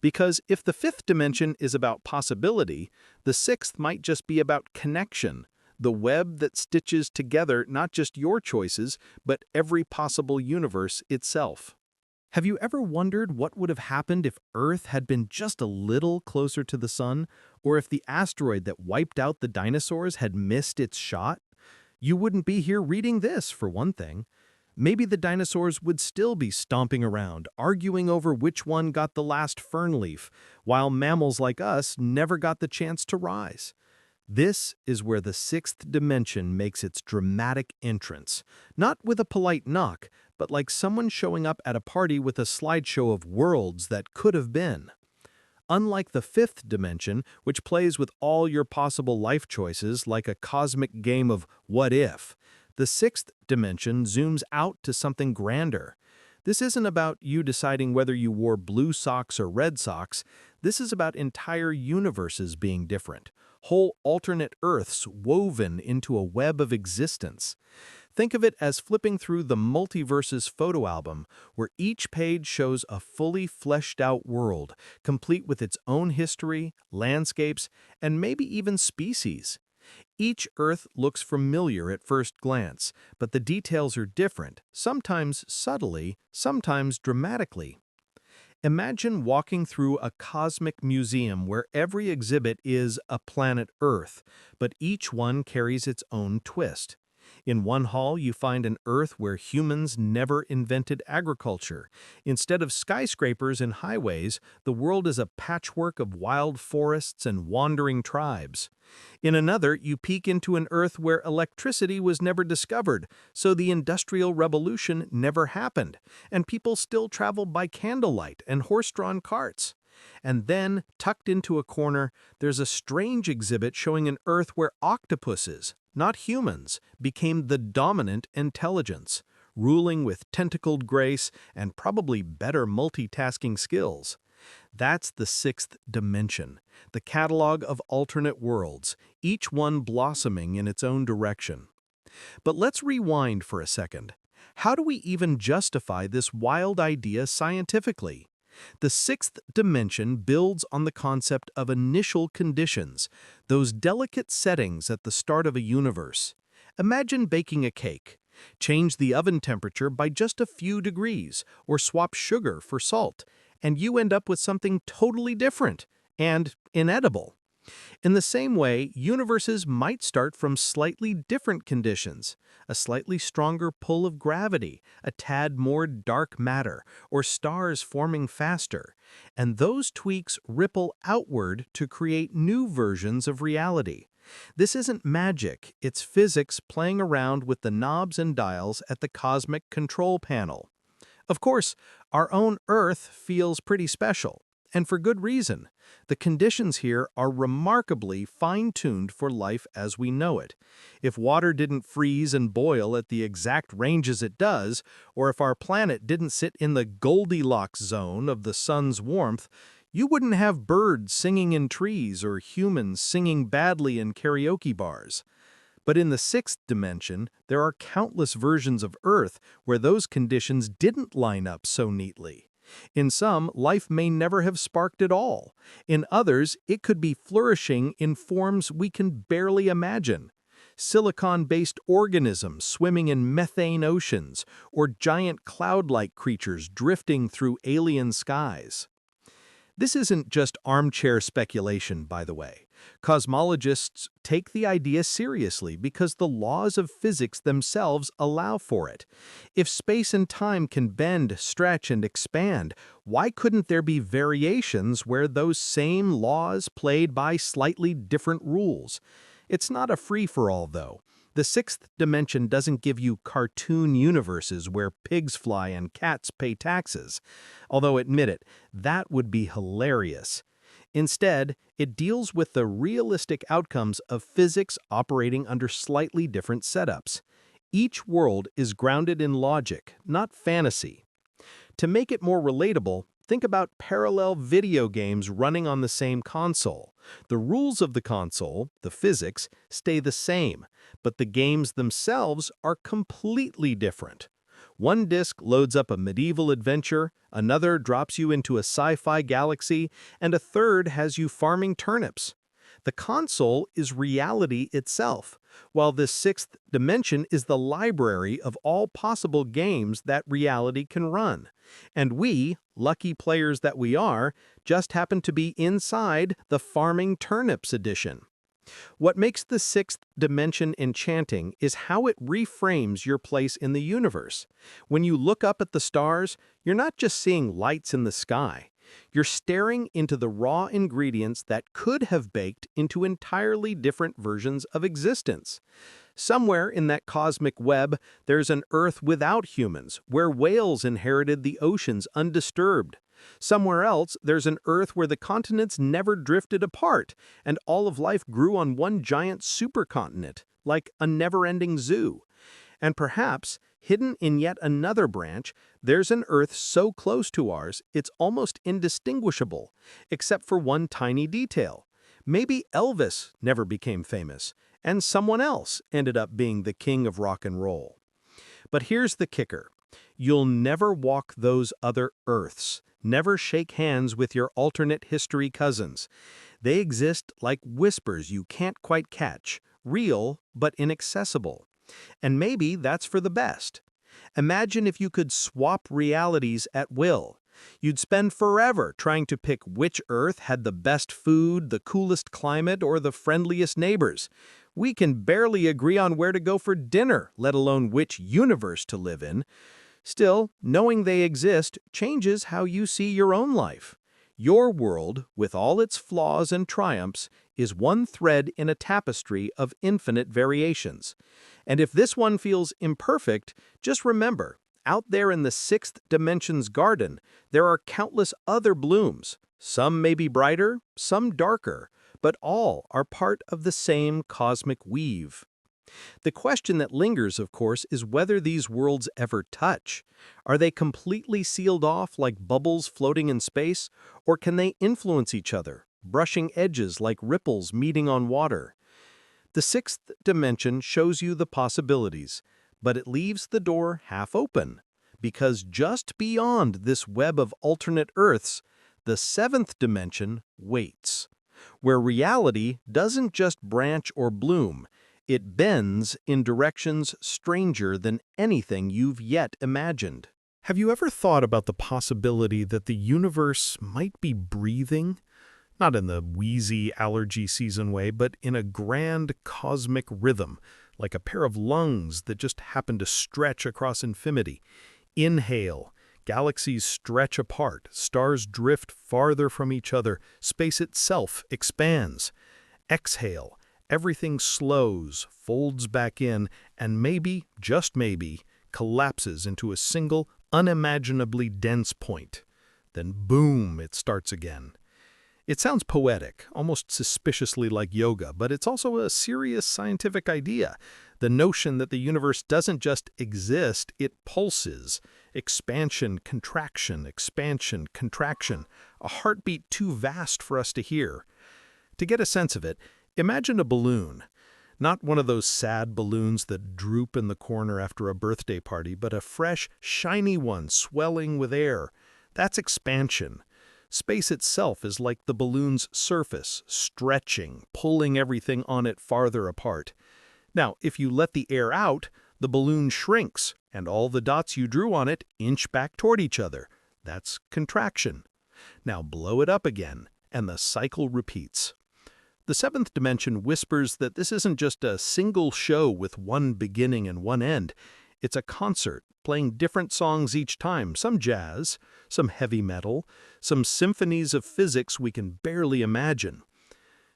Because if the fifth dimension is about possibility, the sixth might just be about connection, the web that stitches together not just your choices, but every possible universe itself. Have you ever wondered what would have happened if Earth had been just a little closer to the Sun, or if the asteroid that wiped out the dinosaurs had missed its shot? You wouldn't be here reading this, for one thing. Maybe the dinosaurs would still be stomping around, arguing over which one got the last fern leaf, while mammals like us never got the chance to rise. This is where the sixth dimension makes its dramatic entrance, not with a polite knock, but like someone showing up at a party with a slideshow of worlds that could have been. Unlike the fifth dimension, which plays with all your possible life choices like a cosmic game of what if, the sixth dimension zooms out to something grander. This isn't about you deciding whether you wore blue socks or red socks. This is about entire universes being different, whole alternate Earths woven into a web of existence. Think of it as flipping through the multiverse's photo album, where each page shows a fully fleshed out world, complete with its own history, landscapes, and maybe even species. Each Earth looks familiar at first glance, but the details are different, sometimes subtly, sometimes dramatically. Imagine walking through a cosmic museum where every exhibit is a planet Earth, but each one carries its own twist. In one hall, you find an Earth where humans never invented agriculture. Instead of skyscrapers and highways, the world is a patchwork of wild forests and wandering tribes. In another, you peek into an Earth where electricity was never discovered, so the Industrial Revolution never happened, and people still travel by candlelight and horse-drawn carts. And then, tucked into a corner, there's a strange exhibit showing an Earth where octopuses, not humans, became the dominant intelligence, ruling with tentacled grace and probably better multitasking skills. That's the sixth dimension, the catalog of alternate worlds, each one blossoming in its own direction. But let's rewind for a second. How do we even justify this wild idea scientifically? The sixth dimension builds on the concept of initial conditions, those delicate settings at the start of a universe. Imagine baking a cake. Change the oven temperature by just a few degrees, or swap sugar for salt, and you end up with something totally different and inedible. In the same way, universes might start from slightly different conditions, a slightly stronger pull of gravity, a tad more dark matter, or stars forming faster, and those tweaks ripple outward to create new versions of reality. This isn't magic, it's physics playing around with the knobs and dials at the cosmic control panel. Of course, our own Earth feels pretty special, and for good reason. The conditions here are remarkably fine-tuned for life as we know it. If water didn't freeze and boil at the exact ranges it does, or if our planet didn't sit in the Goldilocks zone of the sun's warmth, you wouldn't have birds singing in trees or humans singing badly in karaoke bars. But in the sixth dimension, there are countless versions of Earth where those conditions didn't line up so neatly. In some, life may never have sparked at all. In others, it could be flourishing in forms we can barely imagine. Silicon-based organisms swimming in methane oceans, or giant cloud-like creatures drifting through alien skies. This isn't just armchair speculation, by the way. Cosmologists take the idea seriously because the laws of physics themselves allow for it. If space and time can bend, stretch, and expand, why couldn't there be variations where those same laws played by slightly different rules? It's not a free-for-all, though. The sixth dimension doesn't give you cartoon universes where pigs fly and cats pay taxes. Although, admit it, that would be hilarious. Instead, it deals with the realistic outcomes of physics operating under slightly different setups. Each world is grounded in logic, not fantasy. To make it more relatable, think about parallel video games running on the same console. The rules of the console, the physics, stay the same, but the games themselves are completely different. One disc loads up a medieval adventure, another drops you into a sci-fi galaxy, and a third has you farming turnips. The console is reality itself, while this sixth dimension is the library of all possible games that reality can run. And we, lucky players that we are, just happen to be inside the farming turnips edition. What makes the sixth dimension enchanting is how it reframes your place in the universe. When you look up at the stars, you're not just seeing lights in the sky. You're staring into the raw ingredients that could have baked into entirely different versions of existence. Somewhere in that cosmic web, there's an Earth without humans, where whales inherited the oceans undisturbed. Somewhere else, there's an Earth where the continents never drifted apart, and all of life grew on one giant supercontinent, like a never-ending zoo. And perhaps, hidden in yet another branch, there's an Earth so close to ours it's almost indistinguishable, except for one tiny detail. Maybe Elvis never became famous, and someone else ended up being the king of rock and roll. But here's the kicker. You'll never walk those other Earths, never shake hands with your alternate history cousins. They exist like whispers you can't quite catch, real but inaccessible. And maybe that's for the best. Imagine if you could swap realities at will. You'd spend forever trying to pick which Earth had the best food, the coolest climate, or the friendliest neighbors. We can barely agree on where to go for dinner, let alone which universe to live in. Still, knowing they exist changes how you see your own life. Your world, with all its flaws and triumphs, is one thread in a tapestry of infinite variations. And if this one feels imperfect, just remember, out there in the sixth dimension's garden, there are countless other blooms. Some may be brighter, some darker, but all are part of the same cosmic weave. The question that lingers, of course, is whether these worlds ever touch. Are they completely sealed off like bubbles floating in space, or can they influence each other, brushing edges like ripples meeting on water? The sixth dimension shows you the possibilities, but it leaves the door half open, because just beyond this web of alternate Earths, the seventh dimension waits, where reality doesn't just branch or bloom, it bends in directions stranger than anything you've yet imagined. Have you ever thought about the possibility that the universe might be breathing? Not in the wheezy allergy season way, but in a grand cosmic rhythm, like a pair of lungs that just happen to stretch across infinity. Inhale, galaxies stretch apart, stars drift farther from each other, space itself expands. Exhale, everything slows, folds back in, and maybe, just maybe, collapses into a single, unimaginably dense point. Then boom, it starts again. It sounds poetic, almost suspiciously like yoga, but it's also a serious scientific idea. The notion that the universe doesn't just exist, it pulses. Expansion, contraction, expansion, contraction. A heartbeat too vast for us to hear. To get a sense of it, imagine a balloon. Not one of those sad balloons that droop in the corner after a birthday party, but a fresh, shiny one swelling with air. That's expansion. Space itself is like the balloon's surface, stretching, pulling everything on it farther apart. Now, if you let the air out, the balloon shrinks, and all the dots you drew on it inch back toward each other. That's contraction. Now blow it up again, and the cycle repeats. The seventh dimension whispers that this isn't just a single show with one beginning and one end. It's a concert, playing different songs each time, some jazz, some heavy metal, some symphonies of physics we can barely imagine.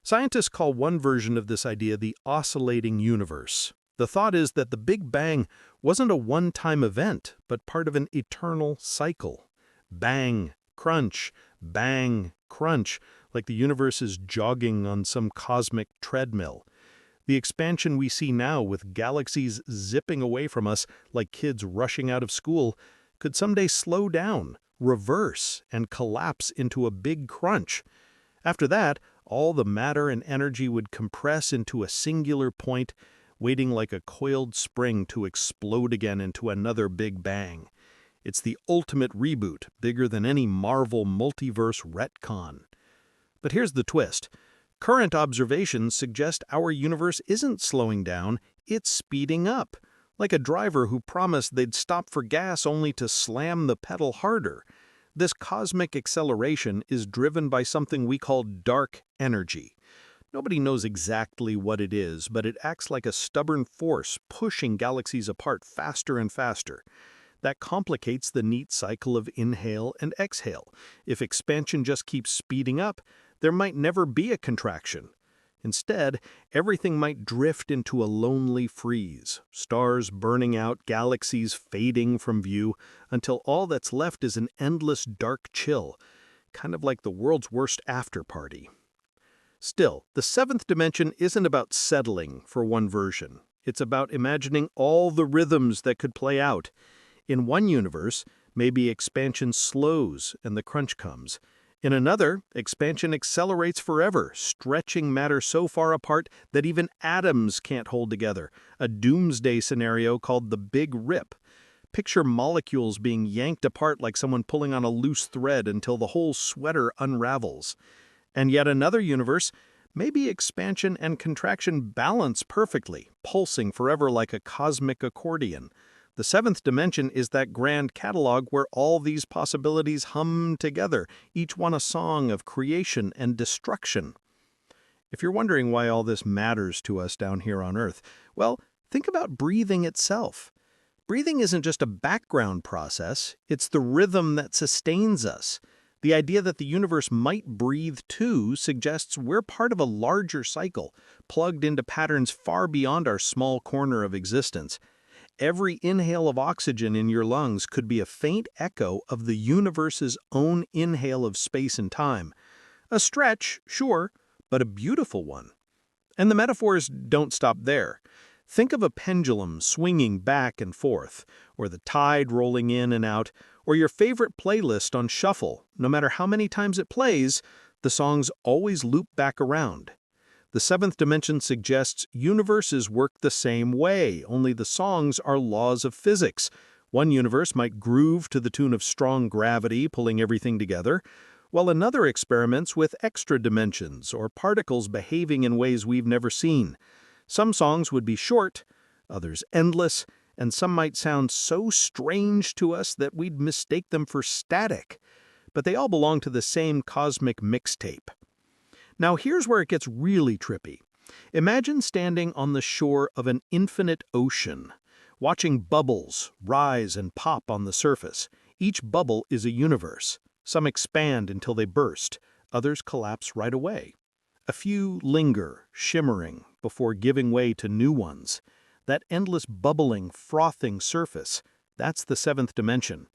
Scientists call one version of this idea the oscillating universe. The thought is that the Big Bang wasn't a one-time event, but part of an eternal cycle. Bang, crunch, bang, crunch, like the universe is jogging on some cosmic treadmill. The expansion we see now, with galaxies zipping away from us like kids rushing out of school, could someday slow down, reverse, and collapse into a big crunch. After that, all the matter and energy would compress into a singular point, waiting like a coiled spring to explode again into another big bang. It's the ultimate reboot, bigger than any Marvel multiverse retcon. But here's the twist. Current observations suggest our universe isn't slowing down, it's speeding up, like a driver who promised they'd stop for gas only to slam the pedal harder. This cosmic acceleration is driven by something we call dark energy. Nobody knows exactly what it is, but it acts like a stubborn force pushing galaxies apart faster and faster. That complicates the neat cycle of inhale and exhale. If expansion just keeps speeding up, there might never be a contraction. Instead, everything might drift into a lonely freeze, stars burning out, galaxies fading from view, until all that's left is an endless dark chill, kind of like the world's worst after-party. Still, the seventh dimension isn't about settling for one version. It's about imagining all the rhythms that could play out. In one universe, maybe expansion slows and the crunch comes. In another, expansion accelerates forever, stretching matter so far apart that even atoms can't hold together, a doomsday scenario called the Big Rip. Picture molecules being yanked apart like someone pulling on a loose thread until the whole sweater unravels. And yet another universe, maybe expansion and contraction balance perfectly, pulsing forever like a cosmic accordion. The seventh dimension is that grand catalog where all these possibilities hum together, each one a song of creation and destruction. If you're wondering why all this matters to us down here on Earth, well, think about breathing itself. Breathing isn't just a background process, it's the rhythm that sustains us. The idea that the universe might breathe too suggests we're part of a larger cycle, plugged into patterns far beyond our small corner of existence. Every inhale of oxygen in your lungs could be a faint echo of the universe's own inhale of space and time. A stretch, sure, but a beautiful one. And the metaphors don't stop there. Think of a pendulum swinging back and forth, or the tide rolling in and out, or your favorite playlist on shuffle. No matter how many times it plays, the songs always loop back around. The seventh dimension suggests universes work the same way, only the songs are laws of physics. One universe might groove to the tune of strong gravity pulling everything together, while another experiments with extra dimensions or particles behaving in ways we've never seen. Some songs would be short, others endless, and some might sound so strange to us that we'd mistake them for static. But they all belong to the same cosmic mixtape. Now here's where it gets really trippy. Imagine standing on the shore of an infinite ocean, watching bubbles rise and pop on the surface. Each bubble is a universe. Some expand until they burst, others collapse right away. A few linger, shimmering, before giving way to new ones. That endless bubbling, frothing surface, that's the seventh dimension.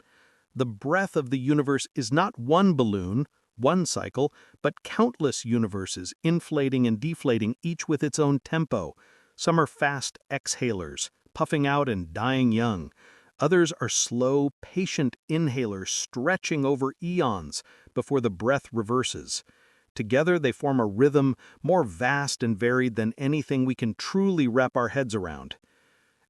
The breadth of the universe is not one balloon, one cycle, but countless universes inflating and deflating, each with its own tempo. Some are fast exhalers, puffing out and dying young. Others are slow, patient inhalers stretching over eons before the breath reverses. Together they form a rhythm more vast and varied than anything we can truly wrap our heads around.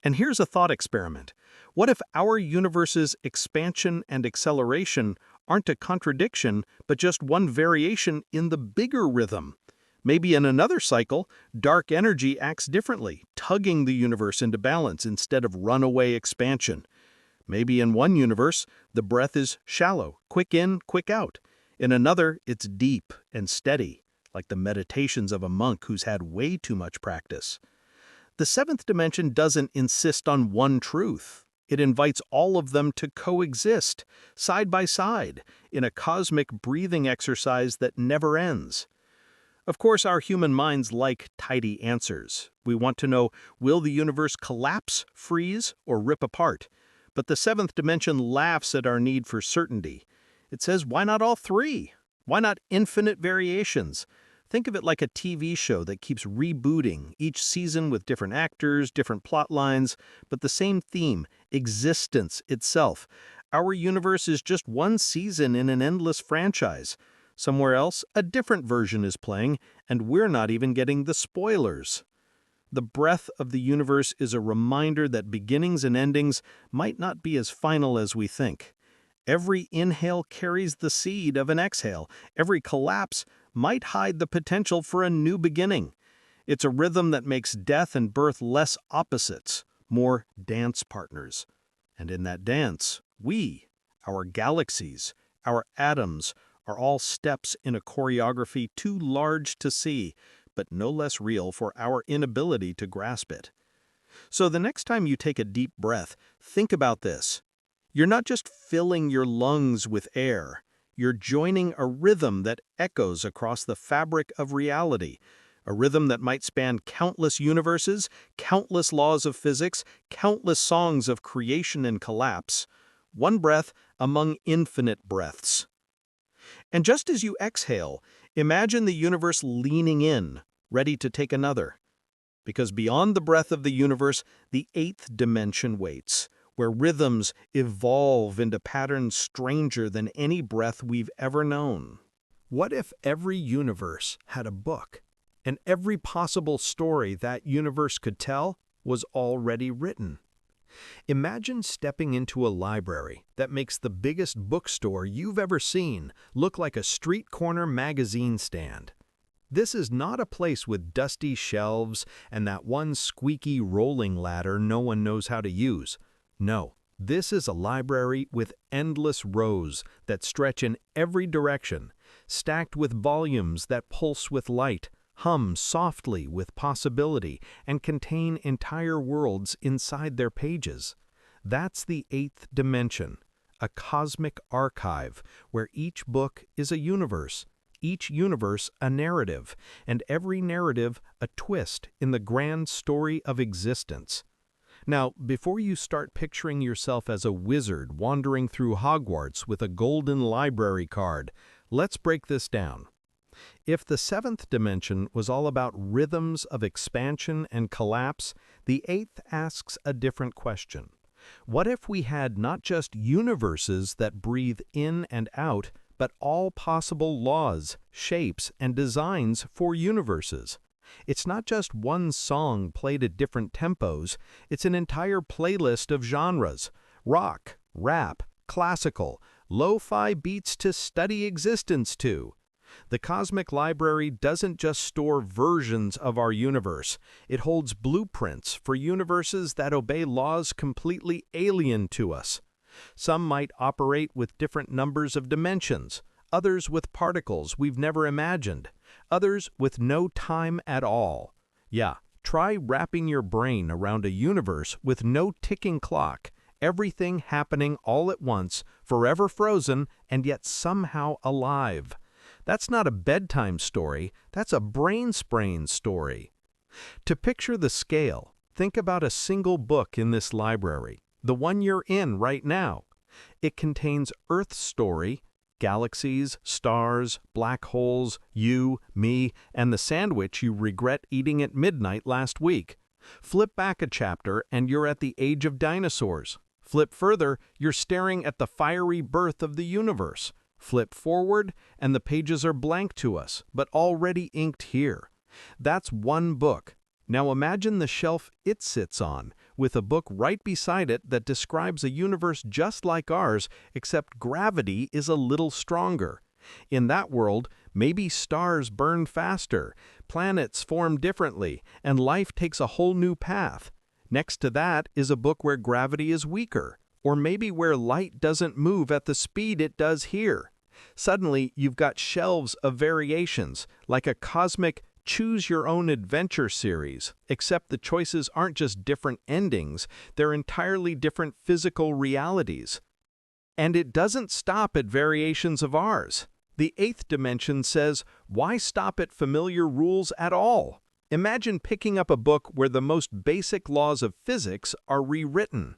And here's a thought experiment. What if our universe's expansion and acceleration aren't a contradiction, but just one variation in the bigger rhythm? Maybe in another cycle, dark energy acts differently, tugging the universe into balance instead of runaway expansion. Maybe in one universe, the breath is shallow, quick in, quick out. In another, it's deep and steady, like the meditations of a monk who's had way too much practice. The seventh dimension doesn't insist on one truth. It invites all of them to coexist, side by side, in a cosmic breathing exercise that never ends. Of course, our human minds like tidy answers. We want to know, will the universe collapse, freeze, or rip apart? But the seventh dimension laughs at our need for certainty. It says, why not all three? Why not infinite variations? Think of it like a TV show that keeps rebooting, each season with different actors, different plot lines, but the same theme, existence itself. Our universe is just one season in an endless franchise. Somewhere else, a different version is playing, and we're not even getting the spoilers. The breadth of the universe is a reminder that beginnings and endings might not be as final as we think. Every inhale carries the seed of an exhale. Every collapse might hide the potential for a new beginning. It's a rhythm that makes death and birth less opposites, more dance partners. And in that dance, we, our galaxies, our atoms, are all steps in a choreography too large to see, but no less real for our inability to grasp it. So the next time you take a deep breath, think about this. You're not just filling your lungs with air. You're joining a rhythm that echoes across the fabric of reality, a rhythm that might span countless universes, countless laws of physics, countless songs of creation and collapse. One breath among infinite breaths. And just as you exhale, imagine the universe leaning in, ready to take another. Because beyond the breath of the universe, the eighth dimension waits, where rhythms evolve into patterns stranger than any breath we've ever known. What if every universe had a book, and every possible story that universe could tell was already written? Imagine stepping into a library that makes the biggest bookstore you've ever seen look like a street corner magazine stand. This is not a place with dusty shelves and that one squeaky rolling ladder no one knows how to use. No, this is a library with endless rows that stretch in every direction, stacked with volumes that pulse with light, hum softly with possibility, and contain entire worlds inside their pages. That's the eighth dimension, a cosmic archive where each book is a universe, each universe a narrative, and every narrative a twist in the grand story of existence. Now, before you start picturing yourself as a wizard wandering through Hogwarts with a golden library card, let's break this down. If the seventh dimension was all about rhythms of expansion and collapse, the eighth asks a different question. What if we had not just universes that breathe in and out, but all possible laws, shapes, and designs for universes? It's not just one song played at different tempos, it's an entire playlist of genres: rock, rap, classical, lo-fi beats to study existence to. The Cosmic Library doesn't just store versions of our universe, it holds blueprints for universes that obey laws completely alien to us. Some might operate with different numbers of dimensions, others with particles we've never imagined, others with no time at all. Yeah, try wrapping your brain around a universe with no ticking clock, everything happening all at once, forever frozen, and yet somehow alive. That's not a bedtime story, that's a brain-sprain story. To picture the scale, think about a single book in this library, the one you're in right now. It contains Earth's story, galaxies, stars, black holes, you, me, and the sandwich you regret eating at midnight last week. Flip back a chapter and you're at the age of dinosaurs. Flip further, you're staring at the fiery birth of the universe. Flip forward, and the pages are blank to us, but already inked here. That's one book. Now imagine the shelf it sits on, with a book right beside it that describes a universe just like ours, except gravity is a little stronger. In that world, maybe stars burn faster, planets form differently, and life takes a whole new path. Next to that is a book where gravity is weaker, or maybe where light doesn't move at the speed it does here. Suddenly, you've got shelves of variations, like a cosmic choose-your-own-adventure series, except the choices aren't just different endings, they're entirely different physical realities. And it doesn't stop at variations of ours. The eighth dimension says, why stop at familiar rules at all? Imagine picking up a book where the most basic laws of physics are rewritten.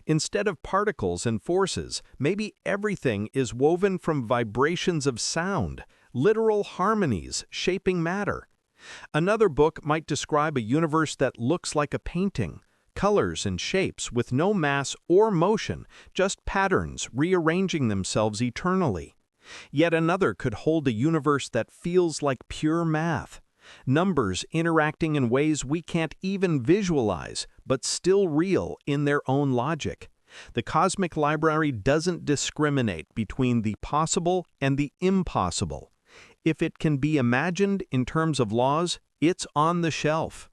Instead of particles and forces, maybe everything is woven from vibrations of sound, literal harmonies shaping matter. Another book might describe a universe that looks like a painting, colors and shapes with no mass or motion, just patterns rearranging themselves eternally. Yet another could hold a universe that feels like pure math, numbers interacting in ways we can't even visualize, but still real in their own logic. The Cosmic Library doesn't discriminate between the possible and the impossible. If it can be imagined in terms of laws, it's on the shelf.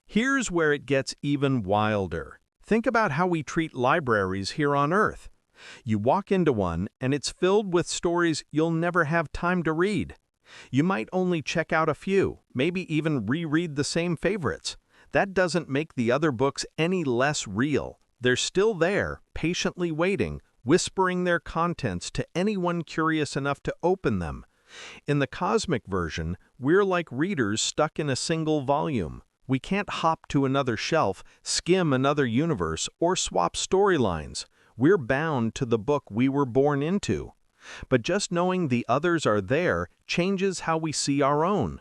Here's where it gets even wilder. Think about how we treat libraries here on Earth. You walk into one, and it's filled with stories you'll never have time to read. You might only check out a few, maybe even reread the same favorites. That doesn't make the other books any less real. They're still there, patiently waiting, whispering their contents to anyone curious enough to open them. In the cosmic version, we're like readers stuck in a single volume. We can't hop to another shelf, skim another universe, or swap storylines. We're bound to the book we were born into. But just knowing the others are there changes how we see our own.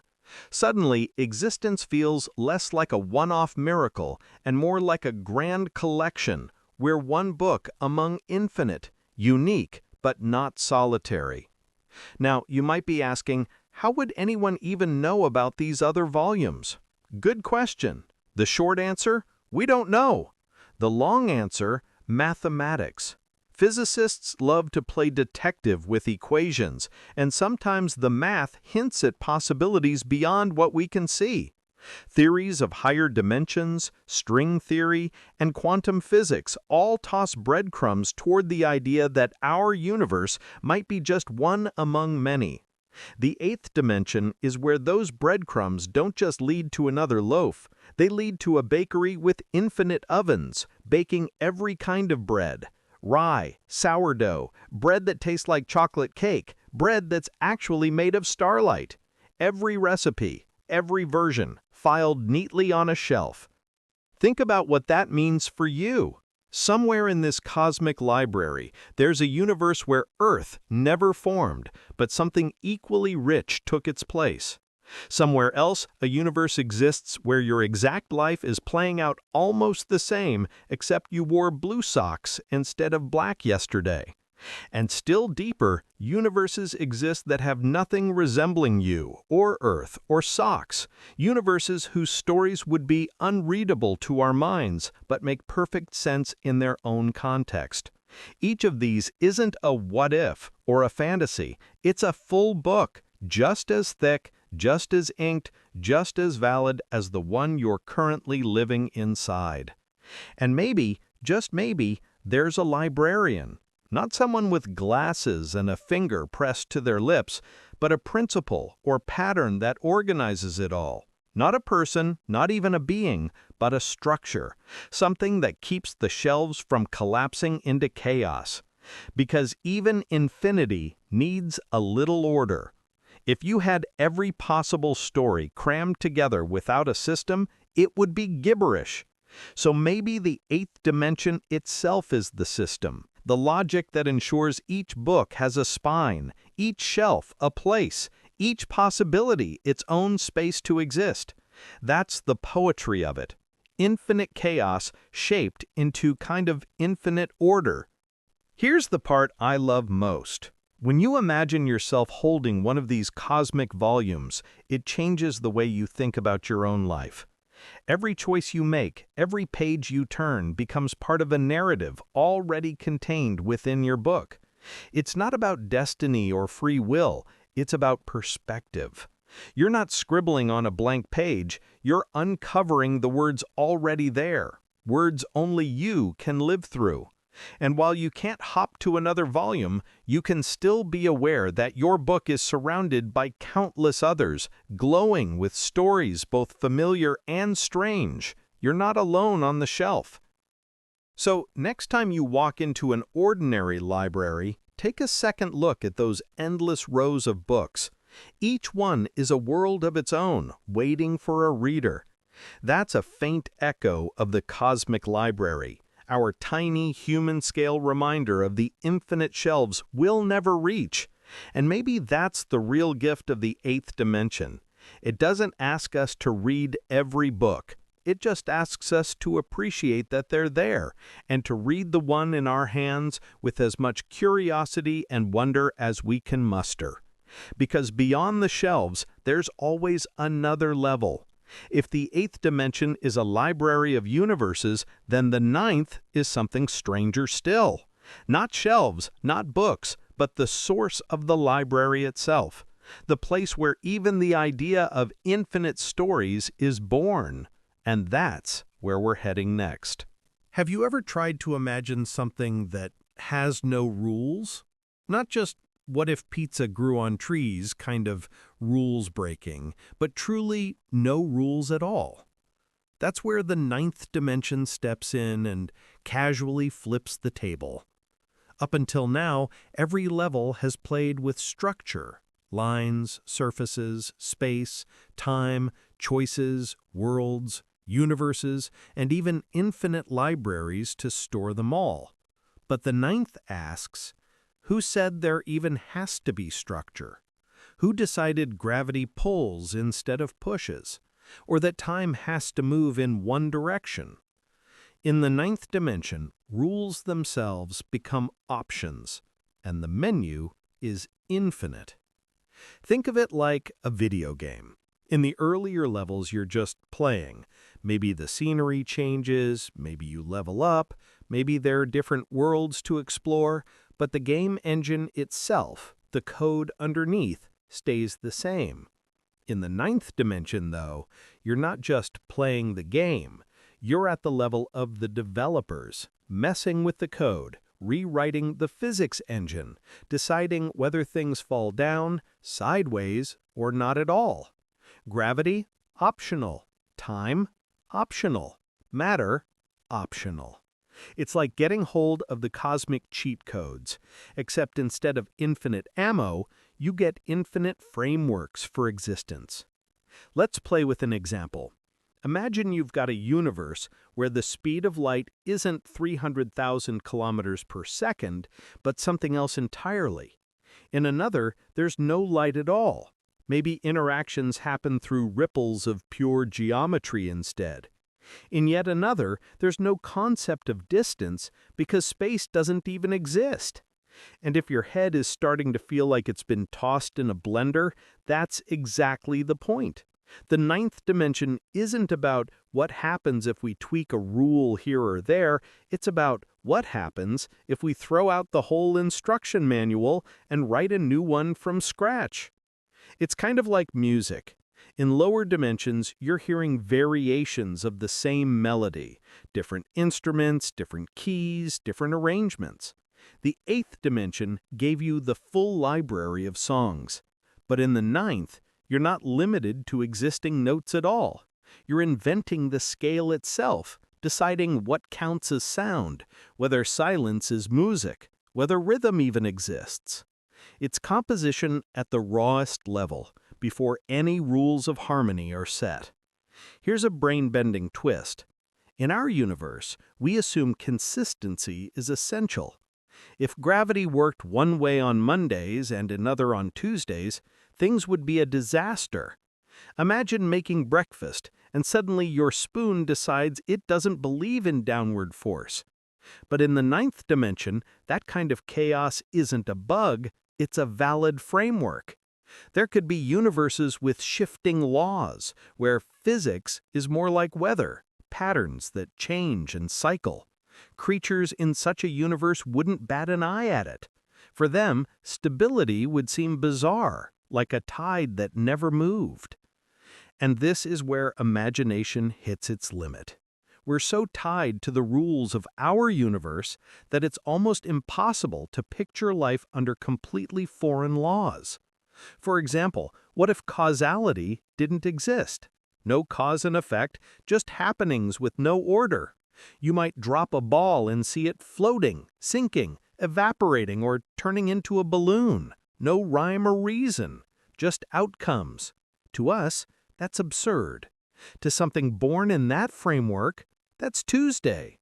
Suddenly, existence feels less like a one-off miracle and more like a grand collection. We're one book among infinite, unique, but not solitary. Now, you might be asking, how would anyone even know about these other volumes? Good question. The short answer? We don't know. The long answer? Mathematics. Physicists love to play detective with equations, and sometimes the math hints at possibilities beyond what we can see. Theories of higher dimensions, string theory, and quantum physics all toss breadcrumbs toward the idea that our universe might be just one among many. The eighth dimension is where those breadcrumbs don't just lead to another loaf, they lead to a bakery with infinite ovens, baking every kind of bread. Rye, sourdough, bread that tastes like chocolate cake, bread that's actually made of starlight. Every recipe, every version, filed neatly on a shelf. Think about what that means for you. Somewhere in this cosmic library, there's a universe where Earth never formed, but something equally rich took its place. Somewhere else, a universe exists where your exact life is playing out almost the same, except you wore blue socks instead of black yesterday. And still deeper, universes exist that have nothing resembling you, or Earth, or socks. Universes whose stories would be unreadable to our minds, but make perfect sense in their own context. Each of these isn't a what-if or a fantasy. It's a full book, just as thick, just as inked, just as valid as the one you're currently living inside. And maybe, just maybe, there's a librarian. Not someone with glasses and a finger pressed to their lips, but a principle or pattern that organizes it all. Not a person, not even a being, but a structure. Something that keeps the shelves from collapsing into chaos. Because even infinity needs a little order. If you had every possible story crammed together without a system, it would be gibberish. So maybe the eighth dimension itself is the system. The logic that ensures each book has a spine, each shelf a place, each possibility its own space to exist. That's the poetry of it. Infinite chaos shaped into kind of infinite order. Here's the part I love most. When you imagine yourself holding one of these cosmic volumes, it changes the way you think about your own life. Every choice you make, every page you turn becomes part of a narrative already contained within your book. It's not about destiny or free will, it's about perspective. You're not scribbling on a blank page, you're uncovering the words already there, words only you can live through. And while you can't hop to another volume, you can still be aware that your book is surrounded by countless others, glowing with stories both familiar and strange. You're not alone on the shelf. So, next time you walk into an ordinary library, take a second look at those endless rows of books. Each one is a world of its own, waiting for a reader. That's a faint echo of the cosmic library. Our tiny human-scale reminder of the infinite shelves we'll never reach. And maybe that's the real gift of the eighth dimension. It doesn't ask us to read every book. It just asks us to appreciate that they're there, and to read the one in our hands with as much curiosity and wonder as we can muster. Because beyond the shelves, there's always another level. If the eighth dimension is a library of universes, then the ninth is something stranger still. Not shelves, not books, but the source of the library itself. The place where even the idea of infinite stories is born. And that's where we're heading next. Have you ever tried to imagine something that has no rules? Not just what if pizza grew on trees kind of rules breaking, but truly no rules at all. That's where the ninth dimension steps in and casually flips the table. Up until now, every level has played with structure, lines, surfaces, space, time, choices, worlds, universes, and even infinite libraries to store them all. But the ninth asks, who said there even has to be structure? Who decided gravity pulls instead of pushes? Or that time has to move in one direction? In the ninth dimension, rules themselves become options, and the menu is infinite. Think of it like a video game. In the earlier levels, you're just playing. Maybe the scenery changes, maybe you level up, maybe there are different worlds to explore, but the game engine itself, the code underneath, stays the same. In the ninth dimension, though, you're not just playing the game. You're at the level of the developers, messing with the code, rewriting the physics engine, deciding whether things fall down, sideways, or not at all. Gravity? Optional. Time? Optional. Matter? Optional. It's like getting hold of the cosmic cheat codes, except instead of infinite ammo, you get infinite frameworks for existence. Let's play with an example. Imagine you've got a universe where the speed of light isn't 300,000 kilometers per second, but something else entirely. In another, there's no light at all. Maybe interactions happen through ripples of pure geometry instead. In yet another, there's no concept of distance because space doesn't even exist. And if your head is starting to feel like it's been tossed in a blender, that's exactly the point. The ninth dimension isn't about what happens if we tweak a rule here or there, it's about what happens if we throw out the whole instruction manual and write a new one from scratch. It's kind of like music. In lower dimensions, you're hearing variations of the same melody, different instruments, different keys, different arrangements. The eighth dimension gave you the full library of songs. But in the ninth, you're not limited to existing notes at all. You're inventing the scale itself, deciding what counts as sound, whether silence is music, whether rhythm even exists. It's composition at the rawest level, before any rules of harmony are set. Here's a brain-bending twist. In our universe, we assume consistency is essential. If gravity worked one way on Mondays and another on Tuesdays, things would be a disaster. Imagine making breakfast, and suddenly your spoon decides it doesn't believe in downward force. But in the ninth dimension, that kind of chaos isn't a bug, it's a valid framework. There could be universes with shifting laws, where physics is more like weather, patterns that change and cycle. Creatures in such a universe wouldn't bat an eye at it. For them, stability would seem bizarre, like a tide that never moved. And this is where imagination hits its limit. We're so tied to the rules of our universe that it's almost impossible to picture life under completely foreign laws. For example, what if causality didn't exist? No cause and effect, just happenings with no order. You might drop a ball and see it floating, sinking, evaporating, or turning into a balloon. No rhyme or reason, just outcomes. To us, that's absurd. To something born in that framework, that's Tuesday.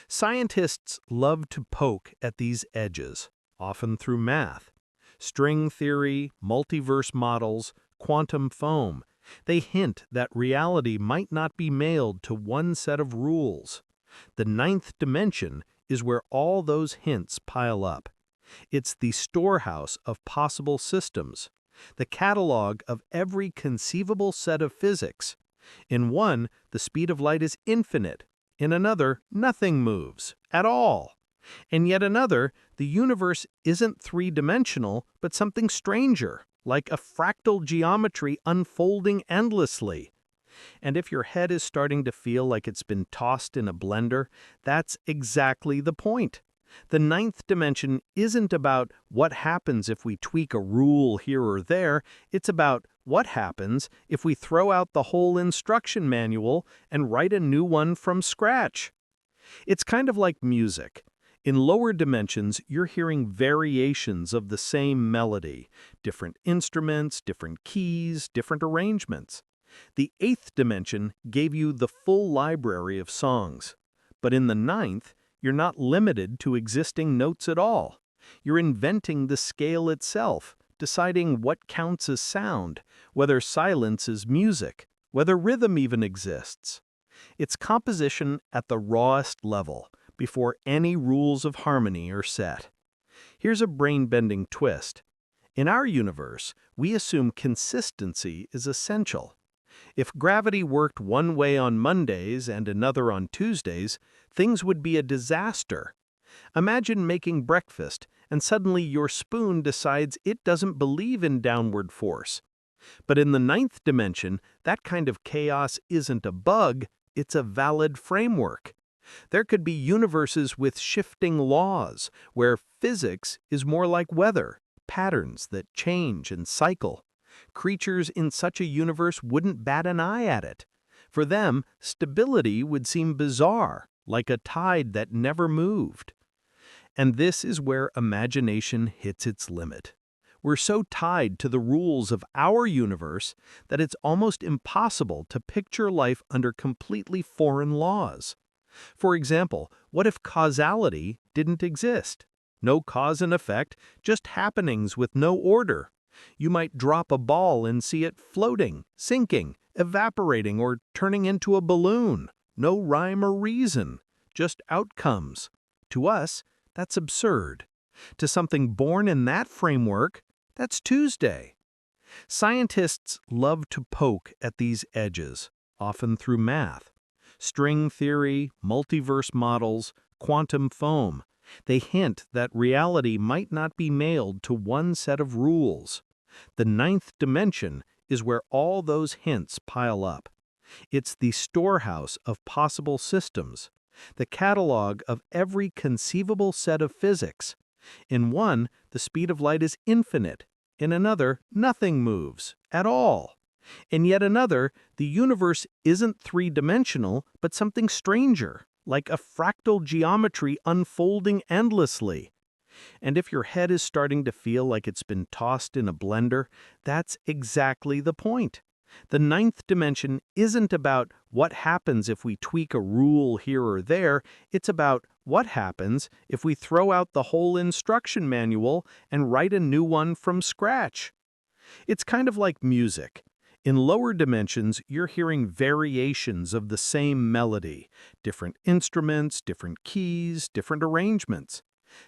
Scientists love to poke at these edges, often through math. String theory, multiverse models, quantum foam. They hint that reality might not be mailed to one set of rules. The ninth dimension is where all those hints pile up. It's the storehouse of possible systems, the catalog of every conceivable set of physics. In one, the speed of light is infinite. In another, nothing moves at all. In yet another, the universe isn't three-dimensional, but something stranger, like a fractal geometry unfolding endlessly. And if your head is starting to feel like it's been tossed in a blender, that's exactly the point. The ninth dimension isn't about what happens if we tweak a rule here or there, it's about what happens if we throw out the whole instruction manual and write a new one from scratch. It's kind of like music. In lower dimensions, you're hearing variations of the same melody, different instruments, different keys, different arrangements. The eighth dimension gave you the full library of songs. But in the ninth, you're not limited to existing notes at all. You're inventing the scale itself, deciding what counts as sound, whether silence is music, whether rhythm even exists. It's composition at the rawest level, before any rules of harmony are set. Here's a brain-bending twist. In our universe, we assume consistency is essential. If gravity worked one way on Mondays and another on Tuesdays, things would be a disaster. Imagine making breakfast, and suddenly your spoon decides it doesn't believe in downward force. But in the ninth dimension, that kind of chaos isn't a bug, it's a valid framework. There could be universes with shifting laws, where physics is more like weather, patterns that change and cycle. Creatures in such a universe wouldn't bat an eye at it. For them, stability would seem bizarre, like a tide that never moved. And this is where imagination hits its limit. We're so tied to the rules of our universe that it's almost impossible to picture life under completely foreign laws. For example, what if causality didn't exist? No cause and effect, just happenings with no order. You might drop a ball and see it floating, sinking, evaporating, or turning into a balloon. No rhyme or reason, just outcomes. To us, that's absurd. To something born in that framework, that's Tuesday. Scientists love to poke at these edges, often through math. String theory, multiverse models, quantum foam. They hint that reality might not be mailed to one set of rules. The ninth dimension is where all those hints pile up. It's the storehouse of possible systems, the catalog of every conceivable set of physics. In one, the speed of light is infinite. In another, nothing moves at all. In yet another, the universe isn't three-dimensional, but something stranger, like a fractal geometry unfolding endlessly. And if your head is starting to feel like it's been tossed in a blender, that's exactly the point. The ninth dimension isn't about what happens if we tweak a rule here or there, it's about what happens if we throw out the whole instruction manual and write a new one from scratch. It's kind of like music. In lower dimensions, you're hearing variations of the same melody, different instruments, different keys, different arrangements.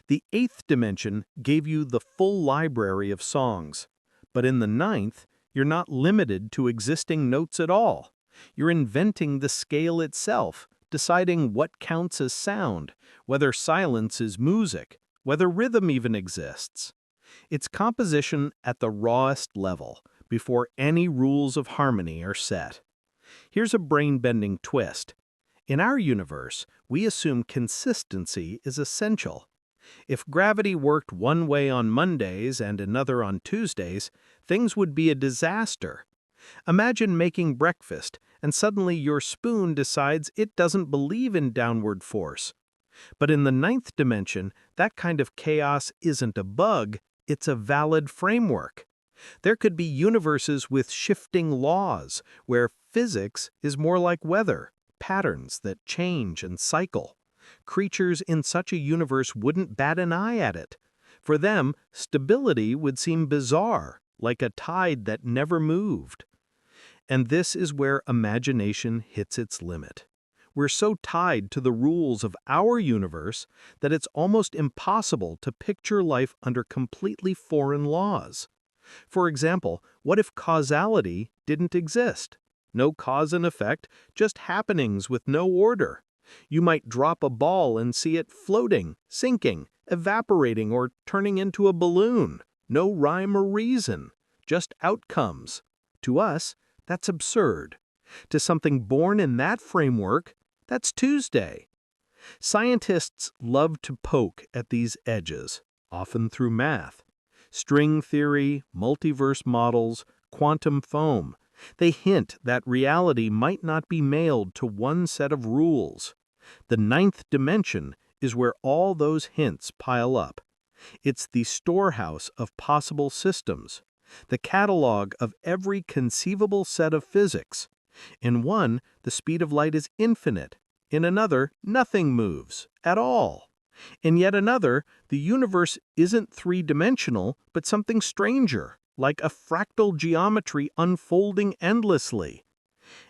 The eighth dimension gave you the full library of songs. But in the ninth, you're not limited to existing notes at all. You're inventing the scale itself, deciding what counts as sound, whether silence is music, whether rhythm even exists. It's composition at the rawest level, before any rules of harmony are set. Here's a brain-bending twist. In our universe, we assume consistency is essential. If gravity worked one way on Mondays and another on Tuesdays, things would be a disaster. Imagine making breakfast, and suddenly your spoon decides it doesn't believe in downward force. But in the ninth dimension, that kind of chaos isn't a bug, it's a valid framework. There could be universes with shifting laws, where physics is more like weather, patterns that change and cycle. Creatures in such a universe wouldn't bat an eye at it. For them, stability would seem bizarre, like a tide that never moved. And this is where imagination hits its limit. We're so tied to the rules of our universe that it's almost impossible to picture life under completely foreign laws. For example, what if causality didn't exist? No cause and effect, just happenings with no order. You might drop a ball and see it floating, sinking, evaporating, or turning into a balloon. No rhyme or reason, just outcomes. To us, that's absurd. To something born in that framework, that's Tuesday. Scientists love to poke at these edges, often through math. String theory, multiverse models, quantum foam. They hint that reality might not be mailed to one set of rules. The ninth dimension is where all those hints pile up. It's the storehouse of possible systems, the catalog of every conceivable set of physics. In one, the speed of light is infinite. In another, nothing moves at all. In yet another, the universe isn't three-dimensional, but something stranger, like a fractal geometry unfolding endlessly.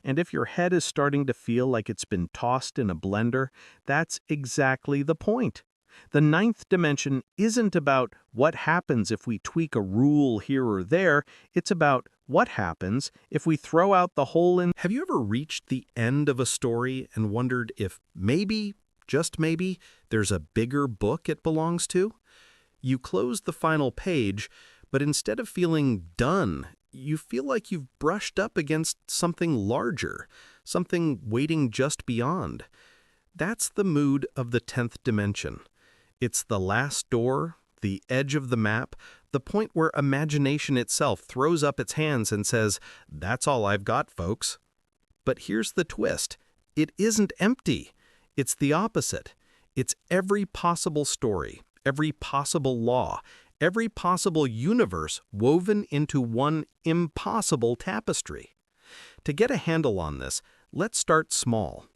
And if your head is starting to feel like it's been tossed in a blender, that's exactly the point. The ninth dimension isn't about what happens if we tweak a rule here or there, it's about what happens if we throw out the whole in. Have you ever reached the end of a story and wondered if maybe, just maybe, there's a bigger book it belongs to? You close the final page, but instead of feeling done, you feel like you've brushed up against something larger, something waiting just beyond. That's the mood of the 10th dimension. It's the last door, the edge of the map, the point where imagination itself throws up its hands and says, "That's all I've got, folks." But here's the twist. It isn't empty. It's the opposite. It's every possible story, every possible law, every possible universe woven into one impossible tapestry. To get a handle on this, let's start small.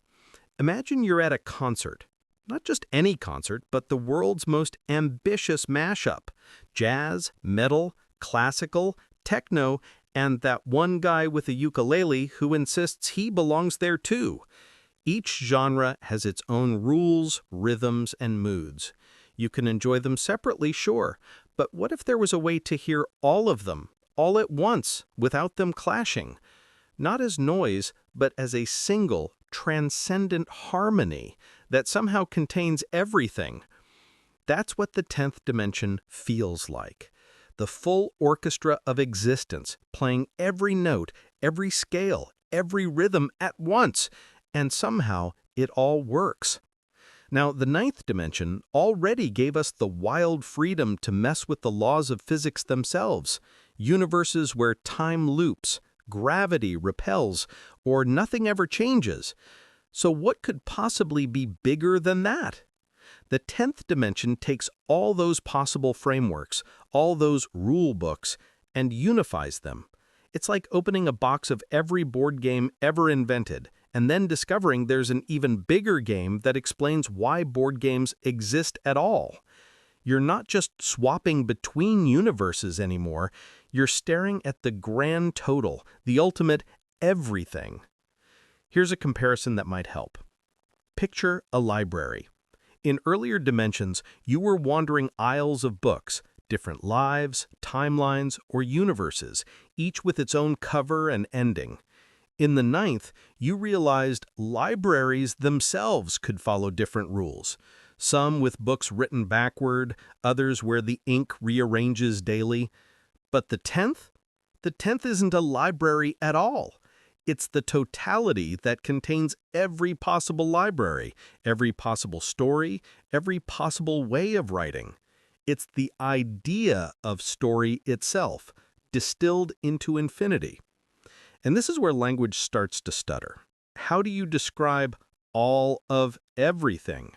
Imagine you're at a concert. Not just any concert, but the world's most ambitious mashup. Jazz, metal, classical, techno, and that one guy with a ukulele who insists he belongs there too. Each genre has its own rules, rhythms, and moods. You can enjoy them separately, sure, but what if there was a way to hear all of them, all at once, without them clashing? Not as noise, but as a single, transcendent harmony that somehow contains everything. That's what the 10th dimension feels like. The full orchestra of existence, playing every note, every scale, every rhythm at once, and somehow it all works. Now, the 9th dimension already gave us the wild freedom to mess with the laws of physics themselves, universes where time loops, gravity repels, or nothing ever changes. So what could possibly be bigger than that? The 10th dimension takes all those possible frameworks, all those rule books, and unifies them. It's like opening a box of every board game ever invented, and then discovering there's an even bigger game that explains why board games exist at all. You're not just swapping between universes anymore, you're staring at the grand total, the ultimate everything. Here's a comparison that might help. Picture a library. In earlier dimensions, you were wandering aisles of books, different lives, timelines, or universes, each with its own cover and ending. In the 9th, you realized libraries themselves could follow different rules, some with books written backward, others where the ink rearranges daily. But the 10th? The 10th isn't a library at all. It's the totality that contains every possible library, every possible story, every possible way of writing. It's the idea of story itself, distilled into infinity. And this is where language starts to stutter. How do you describe all of everything?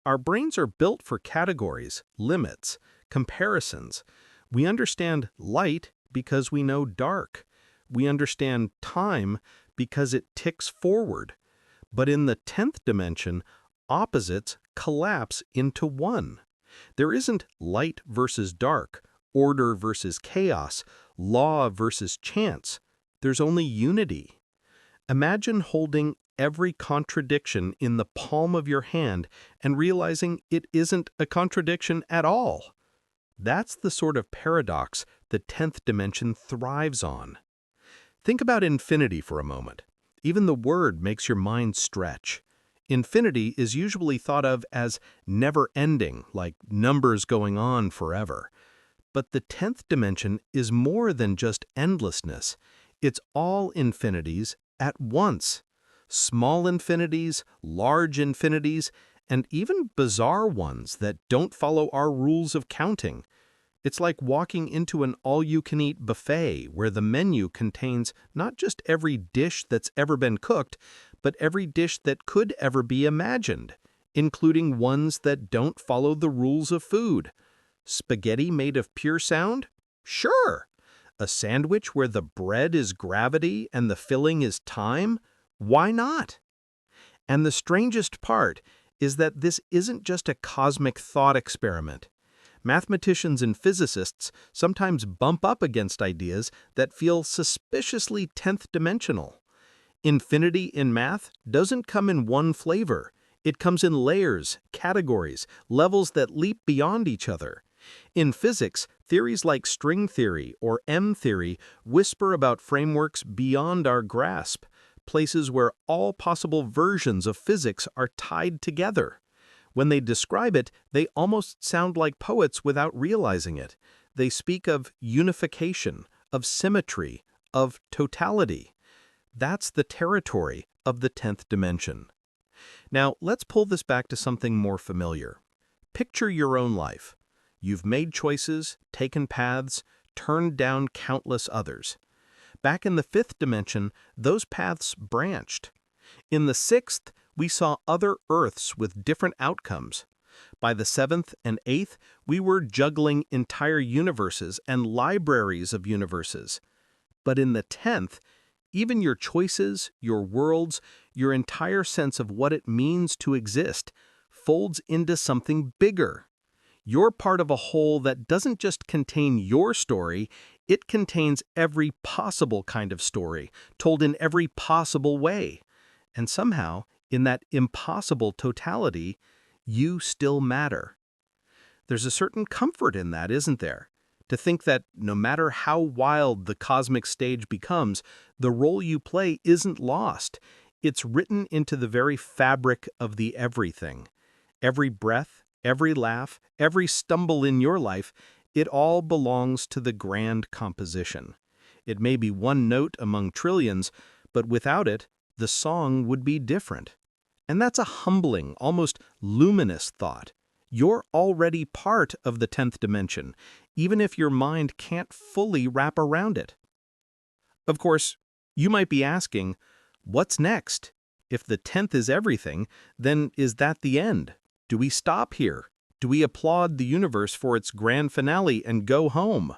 Our brains are built for categories, limits, comparisons. We understand light because we know dark. We understand time because it ticks forward. But in the 10th dimension, opposites collapse into one. There isn't light versus dark, order versus chaos, law versus chance. There's only unity. Imagine holding every contradiction in the palm of your hand and realizing it isn't a contradiction at all. That's the sort of paradox the 10th dimension thrives on. Think about infinity for a moment. Even the word makes your mind stretch. Infinity is usually thought of as never-ending, like numbers going on forever. But the 10th dimension is more than just endlessness. It's all infinities at once. Small infinities, large infinities, and even bizarre ones that don't follow our rules of counting. It's like walking into an all-you-can-eat buffet where the menu contains not just every dish that's ever been cooked, but every dish that could ever be imagined, including ones that don't follow the rules of food. Spaghetti made of pure sound? Sure. A sandwich where the bread is gravity and the filling is time? Why not? And the strangest part is that this isn't just a cosmic thought experiment. Mathematicians and physicists sometimes bump up against ideas that feel suspiciously 10th dimensional. Infinity in math doesn't come in one flavor. It comes in layers, categories, levels that leap beyond each other. In physics, theories like string theory or M theory whisper about frameworks beyond our grasp, places where all possible versions of physics are tied together. When they describe it, they almost sound like poets without realizing it. They speak of unification, of symmetry, of totality. That's the territory of the 10th dimension. Now, let's pull this back to something more familiar. Picture your own life. You've made choices, taken paths, turned down countless others. Back in the 5th dimension, those paths branched. In the 6th, we saw other Earths with different outcomes. By the 7th and 8th, we were juggling entire universes and libraries of universes. But in the 10th, even your choices, your worlds, your entire sense of what it means to exist folds into something bigger. You're part of a whole that doesn't just contain your story, it contains every possible kind of story, told in every possible way. And somehow, in that impossible totality, you still matter. There's a certain comfort in that, isn't there? To think that no matter how wild the cosmic stage becomes, the role you play isn't lost. It's written into the very fabric of the everything. Every breath, every laugh, every stumble in your life, it all belongs to the grand composition. It may be one note among trillions, but without it, the song would be different. And that's a humbling, almost luminous thought. You're already part of the 10th dimension, even if your mind can't fully wrap around it. Of course, you might be asking, what's next? If the 10th is everything, then is that the end? Do we stop here? Do we applaud the universe for its grand finale and go home?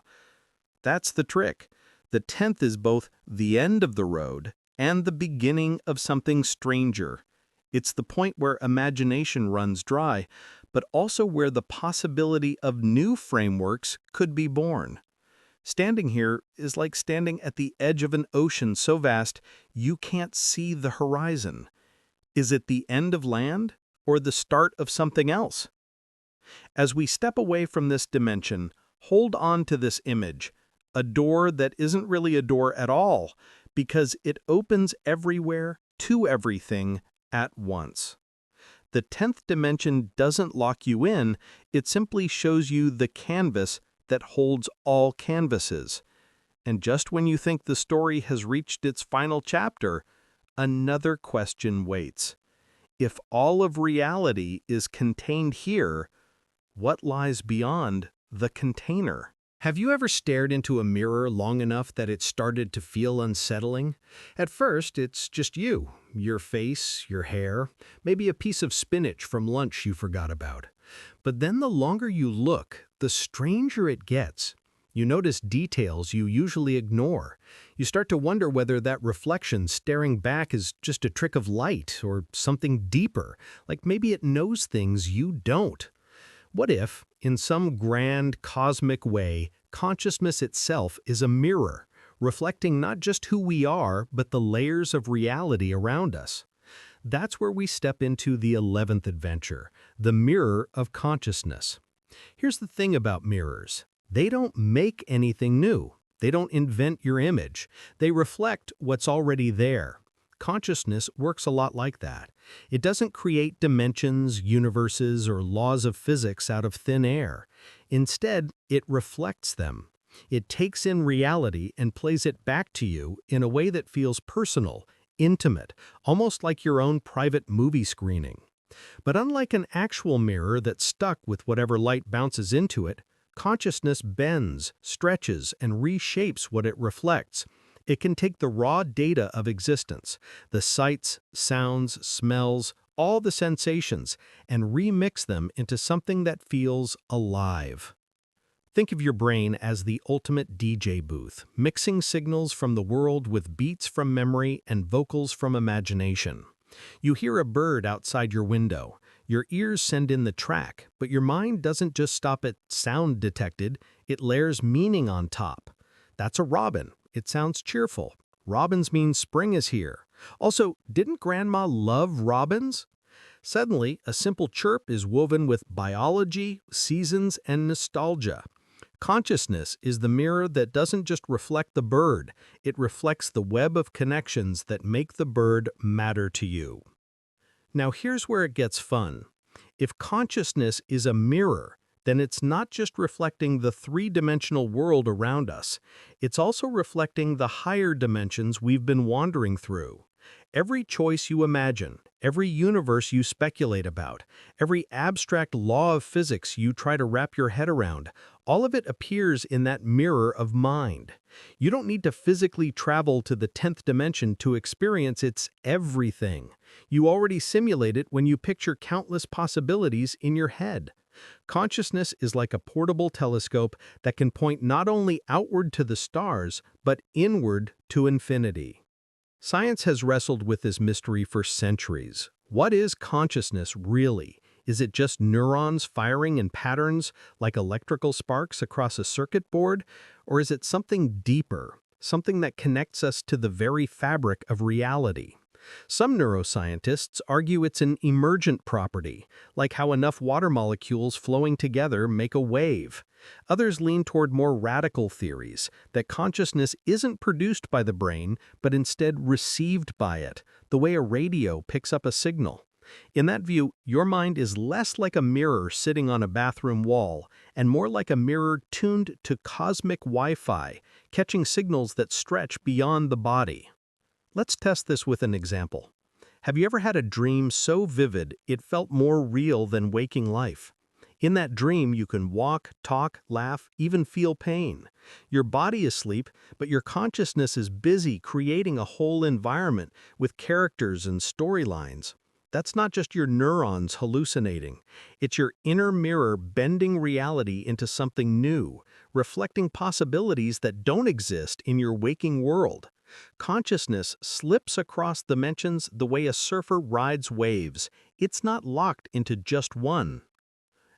That's the trick. The 10th is both the end of the road and the beginning of something stranger. It's the point where imagination runs dry, but also where the possibility of new frameworks could be born. Standing here is like standing at the edge of an ocean so vast you can't see the horizon. Is it the end of land or the start of something else? As we step away from this dimension, hold on to this image, a door that isn't really a door at all, because it opens everywhere to everything at once. The 10th dimension doesn't lock you in, it simply shows you the canvas that holds all canvases. And just when you think the story has reached its final chapter, another question waits. If all of reality is contained here, what lies beyond the container? Have you ever stared into a mirror long enough that it started to feel unsettling? At first, it's just you, your face, your hair, maybe a piece of spinach from lunch you forgot about. But then the longer you look, the stranger it gets. You notice details you usually ignore. You start to wonder whether that reflection staring back is just a trick of light or something deeper, like maybe it knows things you don't. What if, in some grand cosmic way, consciousness itself is a mirror, reflecting not just who we are, but the layers of reality around us? That's where we step into the 11th adventure, the mirror of consciousness. Here's the thing about mirrors. They don't make anything new. They don't invent your image. They reflect what's already there. Consciousness works a lot like that. It doesn't create dimensions, universes, or laws of physics out of thin air. Instead, it reflects them. It takes in reality and plays it back to you in a way that feels personal, intimate, almost like your own private movie screening. But unlike an actual mirror that's stuck with whatever light bounces into it, consciousness bends, stretches, and reshapes what it reflects. It can take the raw data of existence, the sights, sounds, smells, all the sensations, and remix them into something that feels alive. Think of your brain as the ultimate DJ booth, mixing signals from the world with beats from memory and vocals from imagination. You hear a bird outside your window. Your ears send in the track, but your mind doesn't just stop at sound detected, it layers meaning on top. That's a robin. It sounds cheerful. Robins mean spring is here. Also, didn't Grandma love robins? Suddenly, a simple chirp is woven with biology, seasons, and nostalgia. Consciousness is the mirror that doesn't just reflect the bird, it reflects the web of connections that make the bird matter to you. Now here's where it gets fun. If consciousness is a mirror, then it's not just reflecting the three-dimensional world around us, it's also reflecting the higher dimensions we've been wandering through. Every choice you imagine, every universe you speculate about, every abstract law of physics you try to wrap your head around, all of it appears in that mirror of mind. You don't need to physically travel to the 10th dimension to experience its everything. You already simulate it when you picture countless possibilities in your head. Consciousness is like a portable telescope that can point not only outward to the stars, but inward to infinity. Science has wrestled with this mystery for centuries. What is consciousness really? Is it just neurons firing in patterns like electrical sparks across a circuit board? Or is it something deeper, something that connects us to the very fabric of reality? Some neuroscientists argue it's an emergent property, like how enough water molecules flowing together make a wave. Others lean toward more radical theories, that consciousness isn't produced by the brain, but instead received by it, the way a radio picks up a signal. In that view, your mind is less like a mirror sitting on a bathroom wall, and more like a mirror tuned to cosmic Wi-Fi, catching signals that stretch beyond the body. Let's test this with an example. Have you ever had a dream so vivid it felt more real than waking life? In that dream, you can walk, talk, laugh, even feel pain. Your body is asleep, but your consciousness is busy creating a whole environment with characters and storylines. That's not just your neurons hallucinating. It's your inner mirror bending reality into something new, reflecting possibilities that don't exist in your waking world. Consciousness slips across dimensions the way a surfer rides waves. It's not locked into just one.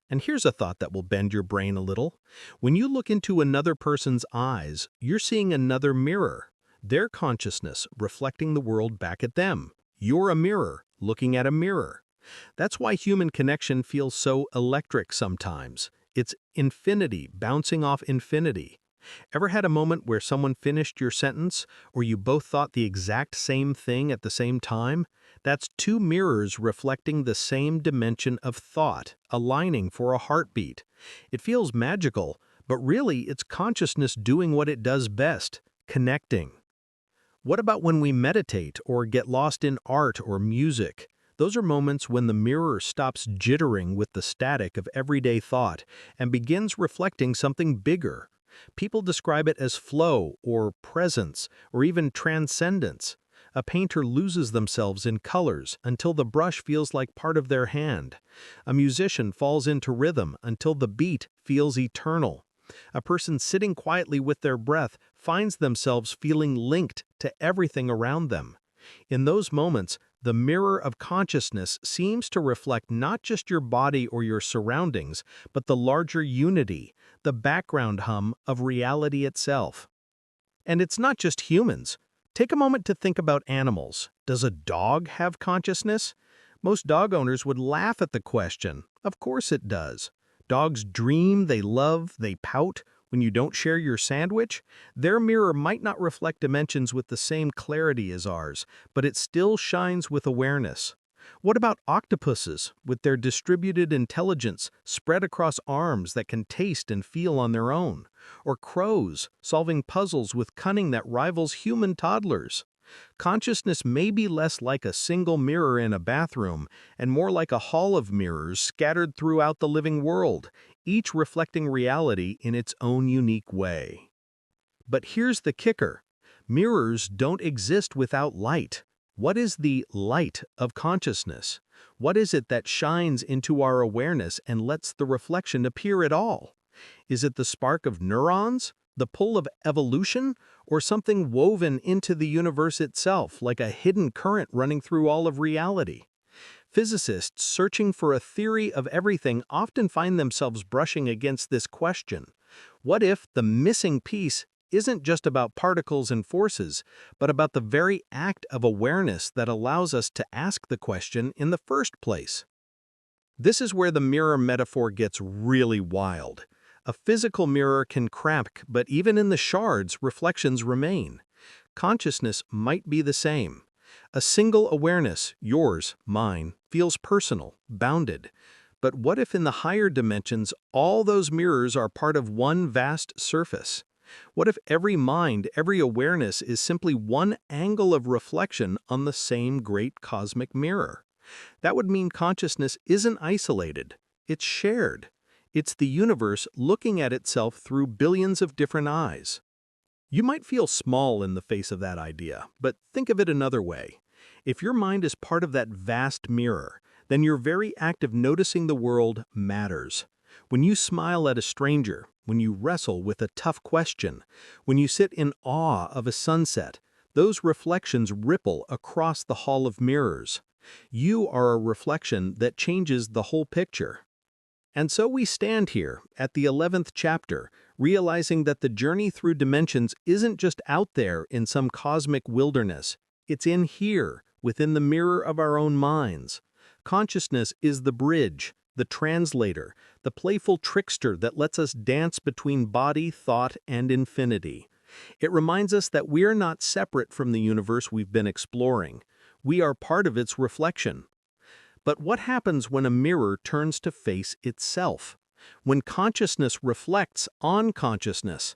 And here's a thought that will bend your brain a little. When you look into another person's eyes, you're seeing another mirror. Their consciousness reflecting the world back at them. You're a mirror looking at a mirror. That's why human connection feels so electric sometimes. It's infinity bouncing off infinity. Ever had a moment where someone finished your sentence, or you both thought the exact same thing at the same time? That's two mirrors reflecting the same dimension of thought, aligning for a heartbeat. It feels magical, but really it's consciousness doing what it does best, connecting. What about when we meditate or get lost in art or music? Those are moments when the mirror stops jittering with the static of everyday thought and begins reflecting something bigger. People describe it as flow or presence or even transcendence. A painter loses themselves in colors until the brush feels like part of their hand. A musician falls into rhythm until the beat feels eternal. A person sitting quietly with their breath finds themselves feeling linked to everything around them. In those moments, the mirror of consciousness seems to reflect not just your body or your surroundings, but the larger unity, the background hum of reality itself. And it's not just humans. Take a moment to think about animals. Does a dog have consciousness? Most dog owners would laugh at the question. Of course it does. Dogs dream, they love, they pout. When you don't share your sandwich, their mirror might not reflect dimensions with the same clarity as ours, but it still shines with awareness. What about octopuses, with their distributed intelligence spread across arms that can taste and feel on their own? Or crows, solving puzzles with cunning that rivals human toddlers? Consciousness may be less like a single mirror in a bathroom and more like a hall of mirrors scattered throughout the living world, each reflecting reality in its own unique way. But here's the kicker. Mirrors don't exist without light. What is the light of consciousness? What is it that shines into our awareness and lets the reflection appear at all? Is it the spark of neurons, the pull of evolution, or something woven into the universe itself, like a hidden current running through all of reality? Physicists searching for a theory of everything often find themselves brushing against this question. What if the missing piece isn't just about particles and forces, but about the very act of awareness that allows us to ask the question in the first place? This is where the mirror metaphor gets really wild. A physical mirror can crack, but even in the shards, reflections remain. Consciousness might be the same. A single awareness, yours, mine, feels personal, bounded. But what if in the higher dimensions, all those mirrors are part of one vast surface? What if every mind, every awareness is simply one angle of reflection on the same great cosmic mirror? That would mean consciousness isn't isolated, it's shared. It's the universe looking at itself through billions of different eyes. You might feel small in the face of that idea, but think of it another way. If your mind is part of that vast mirror, then your very act of noticing the world matters. When you smile at a stranger, when you wrestle with a tough question, when you sit in awe of a sunset, those reflections ripple across the hall of mirrors. You are a reflection that changes the whole picture. And so we stand here at the 11th chapter, realizing that the journey through dimensions isn't just out there in some cosmic wilderness. It's in here, within the mirror of our own minds. Consciousness is the bridge, the translator, the playful trickster that lets us dance between body, thought, and infinity. It reminds us that we are not separate from the universe we've been exploring. We are part of its reflection. But what happens when a mirror turns to face itself? When consciousness reflects on consciousness?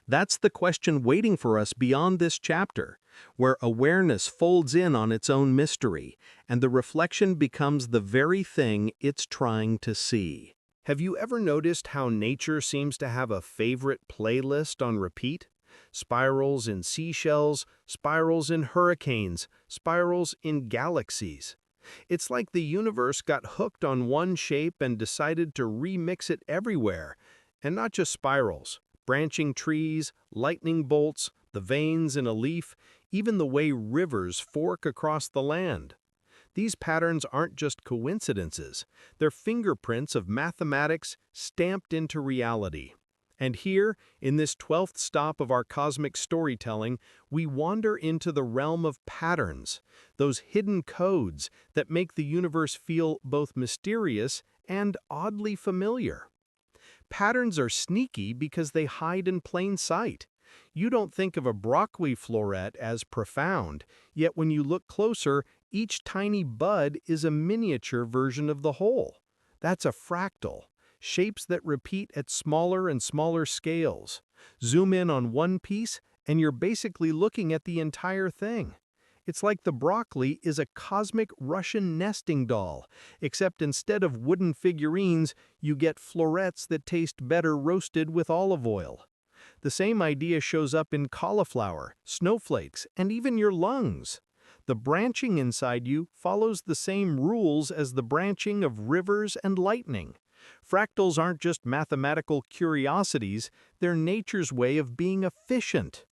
That's the question waiting for us beyond this chapter, where awareness folds in on its own mystery, and the reflection becomes the very thing it's trying to see. Have you ever noticed how nature seems to have a favorite playlist on repeat? Spirals in seashells, spirals in hurricanes, spirals in galaxies. It's like the universe got hooked on one shape and decided to remix it everywhere, and not just spirals. Branching trees, lightning bolts, the veins in a leaf, even the way rivers fork across the land. These patterns aren't just coincidences, they're fingerprints of mathematics stamped into reality. And here, in this 12th stop of our cosmic storytelling, we wander into the realm of patterns, those hidden codes that make the universe feel both mysterious and oddly familiar. Patterns are sneaky because they hide in plain sight. You don't think of a broccoli floret as profound, yet when you look closer, each tiny bud is a miniature version of the whole. That's a fractal. Shapes that repeat at smaller and smaller scales. Zoom in on one piece, and you're basically looking at the entire thing. It's like the broccoli is a cosmic Russian nesting doll, except instead of wooden figurines, you get florets that taste better roasted with olive oil. The same idea shows up in cauliflower, snowflakes, and even your lungs. The branching inside you follows the same rules as the branching of rivers and lightning. Fractals aren't just mathematical curiosities, they're nature's way of being efficient.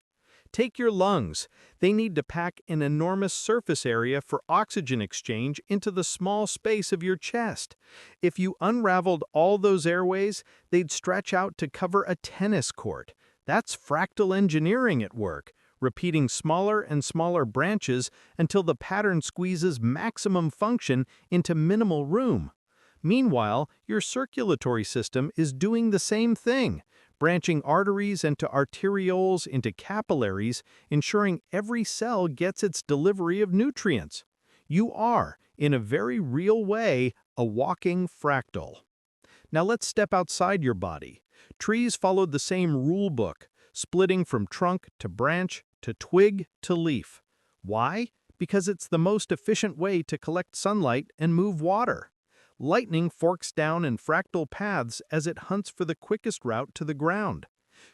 Take your lungs. They need to pack an enormous surface area for oxygen exchange into the small space of your chest. If you unraveled all those airways, they'd stretch out to cover a tennis court. That's fractal engineering at work, repeating smaller and smaller branches until the pattern squeezes maximum function into minimal room. Meanwhile, your circulatory system is doing the same thing, branching arteries into arterioles into capillaries, ensuring every cell gets its delivery of nutrients. You are, in a very real way, a walking fractal. Now let's step outside your body. Trees followed the same rule book, splitting from trunk to branch to twig to leaf. Why? Because it's the most efficient way to collect sunlight and move water. Lightning forks down in fractal paths as it hunts for the quickest route to the ground.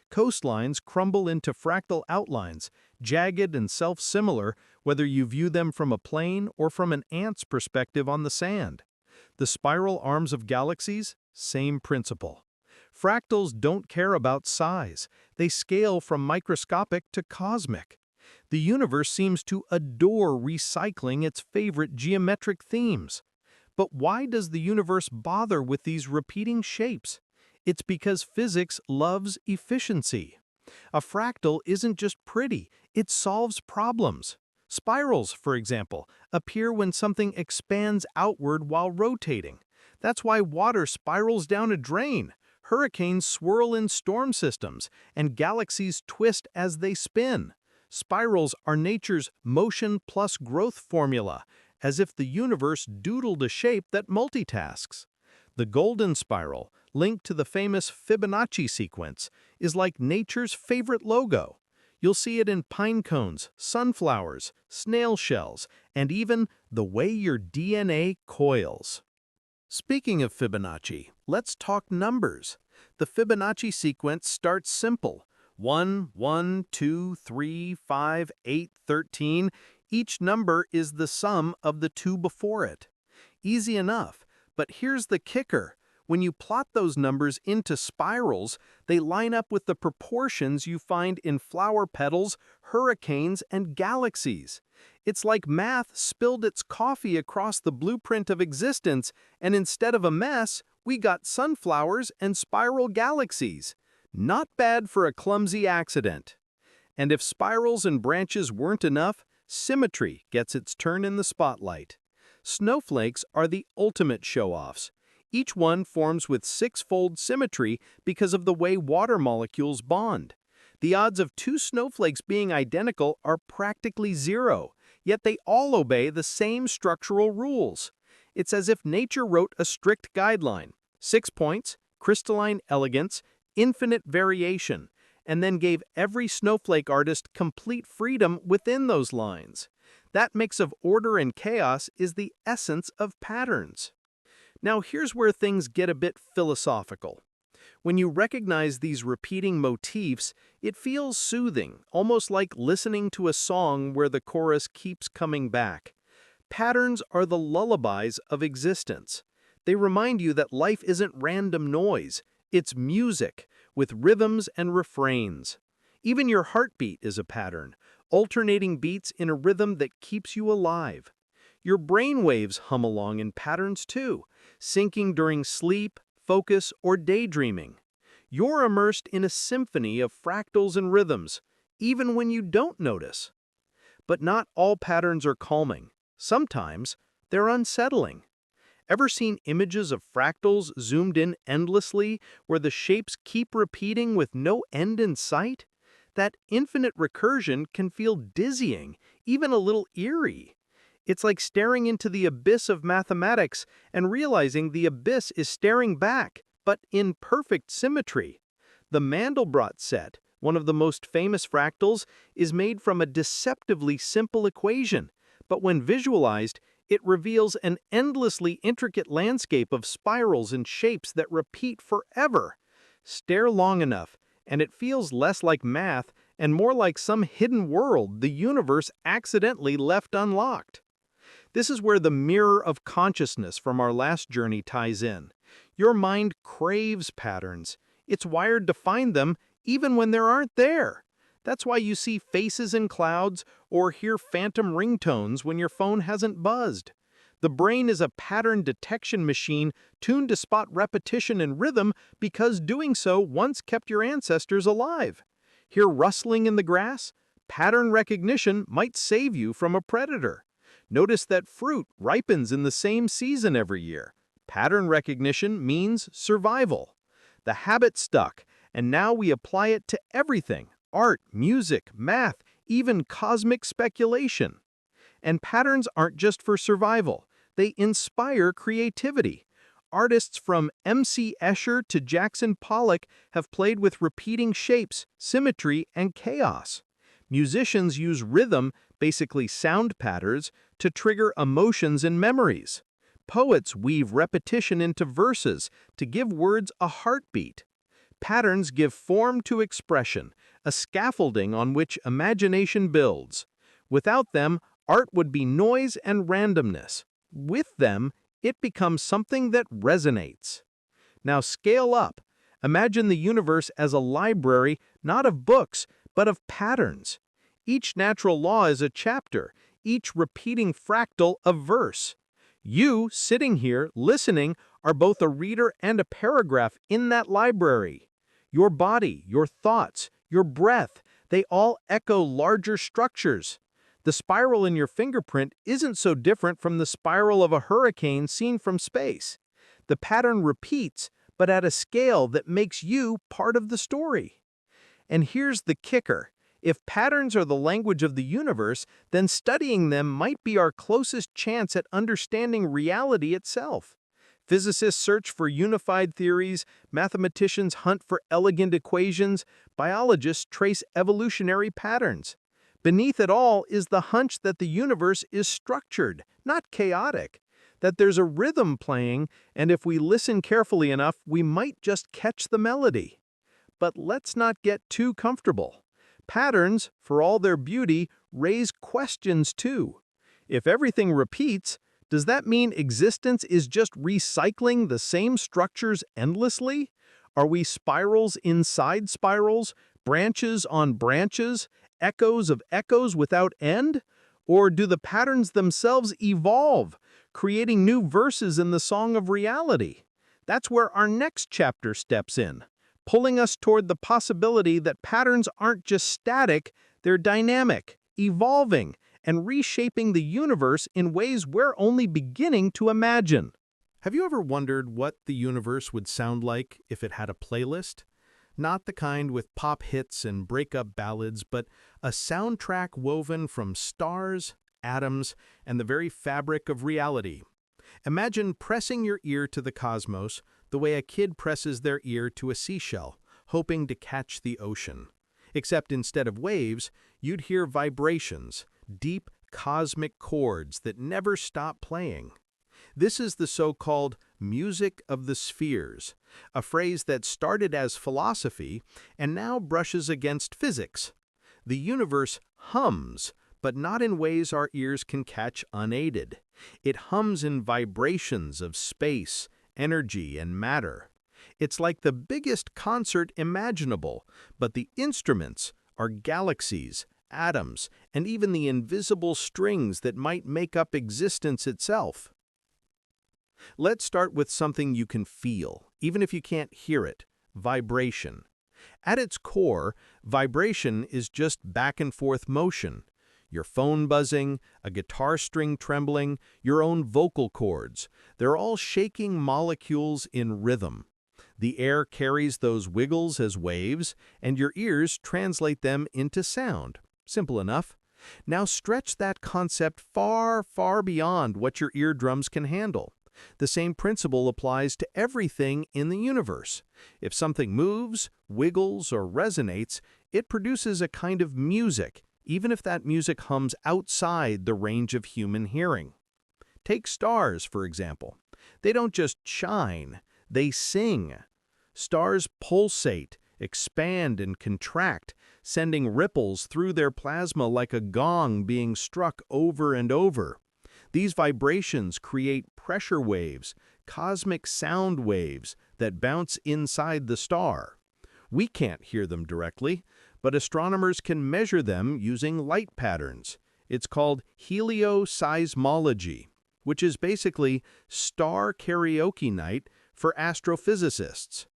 Coastlines crumble into fractal outlines, jagged and self-similar, whether you view them from a plane or from an ant's perspective on the sand. The spiral arms of galaxies, same principle. Fractals don't care about size. They scale from microscopic to cosmic. The universe seems to adore recycling its favorite geometric themes. But why does the universe bother with these repeating shapes? It's because physics loves efficiency. A fractal isn't just pretty, it solves problems. Spirals, for example, appear when something expands outward while rotating. That's why water spirals down a drain, hurricanes swirl in storm systems, and galaxies twist as they spin. Spirals are nature's motion plus growth formula, as if the universe doodled a shape that multitasks. The golden spiral, linked to the famous Fibonacci sequence, is like nature's favorite logo. You'll see it in pine cones, sunflowers, snail shells, and even the way your DNA coils. Speaking of Fibonacci, let's talk numbers. The Fibonacci sequence starts simple. 1, 1, 2, 3, 5, 8, 13. Each number is the sum of the two before it. Easy enough, but here's the kicker. When you plot those numbers into spirals, they line up with the proportions you find in flower petals, hurricanes, and galaxies. It's like math spilled its coffee across the blueprint of existence, and instead of a mess, we got sunflowers and spiral galaxies. Not bad for a clumsy accident. And if spirals and branches weren't enough, symmetry gets its turn in the spotlight. Snowflakes are the ultimate show-offs. Each one forms with six-fold symmetry because of the way water molecules bond. The odds of two snowflakes being identical are practically zero, yet they all obey the same structural rules. It's as if nature wrote a strict guideline: 6 points, crystalline elegance, infinite variation, and then gave every snowflake artist complete freedom within those lines. That mix of order and chaos is the essence of patterns. Now here's where things get a bit philosophical. When you recognize these repeating motifs, it feels soothing, almost like listening to a song where the chorus keeps coming back. Patterns are the lullabies of existence. They remind you that life isn't random noise, it's music, with rhythms and refrains. Even your heartbeat is a pattern, alternating beats in a rhythm that keeps you alive. Your brain waves hum along in patterns too, syncing during sleep, focus, or daydreaming. You're immersed in a symphony of fractals and rhythms, even when you don't notice. But not all patterns are calming. Sometimes they're unsettling. Ever seen images of fractals zoomed in endlessly, where the shapes keep repeating with no end in sight? That infinite recursion can feel dizzying, even a little eerie. It's like staring into the abyss of mathematics and realizing the abyss is staring back, but in perfect symmetry. The Mandelbrot set, one of the most famous fractals, is made from a deceptively simple equation, but when visualized, it reveals an endlessly intricate landscape of spirals and shapes that repeat forever. Stare long enough, and it feels less like math and more like some hidden world the universe accidentally left unlocked. This is where the mirror of consciousness from our last journey ties in. Your mind craves patterns. It's wired to find them even when there aren't there. That's why you see faces in clouds or hear phantom ringtones when your phone hasn't buzzed. The brain is a pattern detection machine tuned to spot repetition and rhythm because doing so once kept your ancestors alive. Hear rustling in the grass? Pattern recognition might save you from a predator. Notice that fruit ripens in the same season every year. Pattern recognition means survival. The habit stuck, and now we apply it to everything: art, music, math, even cosmic speculation. And patterns aren't just for survival. They inspire creativity. Artists from M.C. Escher to Jackson Pollock have played with repeating shapes, symmetry, and chaos. Musicians use rhythm, basically sound patterns, to trigger emotions and memories. Poets weave repetition into verses to give words a heartbeat. Patterns give form to expression, a scaffolding on which imagination builds. Without them, art would be noise and randomness. With them, it becomes something that resonates. Now scale up. Imagine the universe as a library not of books, but of patterns. Each natural law is a chapter, each repeating fractal a verse. You, sitting here, listening, are both a reader and a paragraph in that library. Your body, your thoughts, your breath, they all echo larger structures. The spiral in your fingerprint isn't so different from the spiral of a hurricane seen from space. The pattern repeats, but at a scale that makes you part of the story. And here's the kicker. If patterns are the language of the universe, then studying them might be our closest chance at understanding reality itself. Physicists search for unified theories, mathematicians hunt for elegant equations, biologists trace evolutionary patterns. Beneath it all is the hunch that the universe is structured, not chaotic, that there's a rhythm playing, and if we listen carefully enough, we might just catch the melody. But let's not get too comfortable. Patterns, for all their beauty, raise questions too. If everything repeats, does that mean existence is just recycling the same structures endlessly? Are we spirals inside spirals, branches on branches, echoes of echoes without end? Or do the patterns themselves evolve, creating new verses in the song of reality? That's where our next chapter steps in, pulling us toward the possibility that patterns aren't just static, they're dynamic, evolving, and reshaping the universe in ways we're only beginning to imagine. Have you ever wondered what the universe would sound like if it had a playlist? Not the kind with pop hits and breakup ballads, but a soundtrack woven from stars, atoms, and the very fabric of reality. Imagine pressing your ear to the cosmos the way a kid presses their ear to a seashell, hoping to catch the ocean. Except instead of waves, you'd hear vibrations, deep cosmic chords that never stop playing. This is the so-called music of the spheres, a phrase that started as philosophy and now brushes against physics. The universe hums, but not in ways our ears can catch unaided. It hums in vibrations of space, energy, and matter. It's like the biggest concert imaginable, but the instruments are galaxies, atoms, and even the invisible strings that might make up existence itself. Let's start with something you can feel, even if you can't hear it: vibration. At its core, vibration is just back and forth motion. Your phone buzzing, a guitar string trembling, your own vocal cords. They're all shaking molecules in rhythm. The air carries those wiggles as waves, and your ears translate them into sound. Simple enough. Now stretch that concept far, far beyond what your eardrums can handle. The same principle applies to everything in the universe. If something moves, wiggles, or resonates, it produces a kind of music, even if that music hums outside the range of human hearing. Take stars, for example. They don't just shine, they sing. Stars pulsate, expand, and contract, sending ripples through their plasma like a gong being struck over and over. These vibrations create pressure waves, cosmic sound waves that bounce inside the star. We can't hear them directly, but astronomers can measure them using light patterns. It's called helioseismology, which is basically star karaoke night for astrophysicists.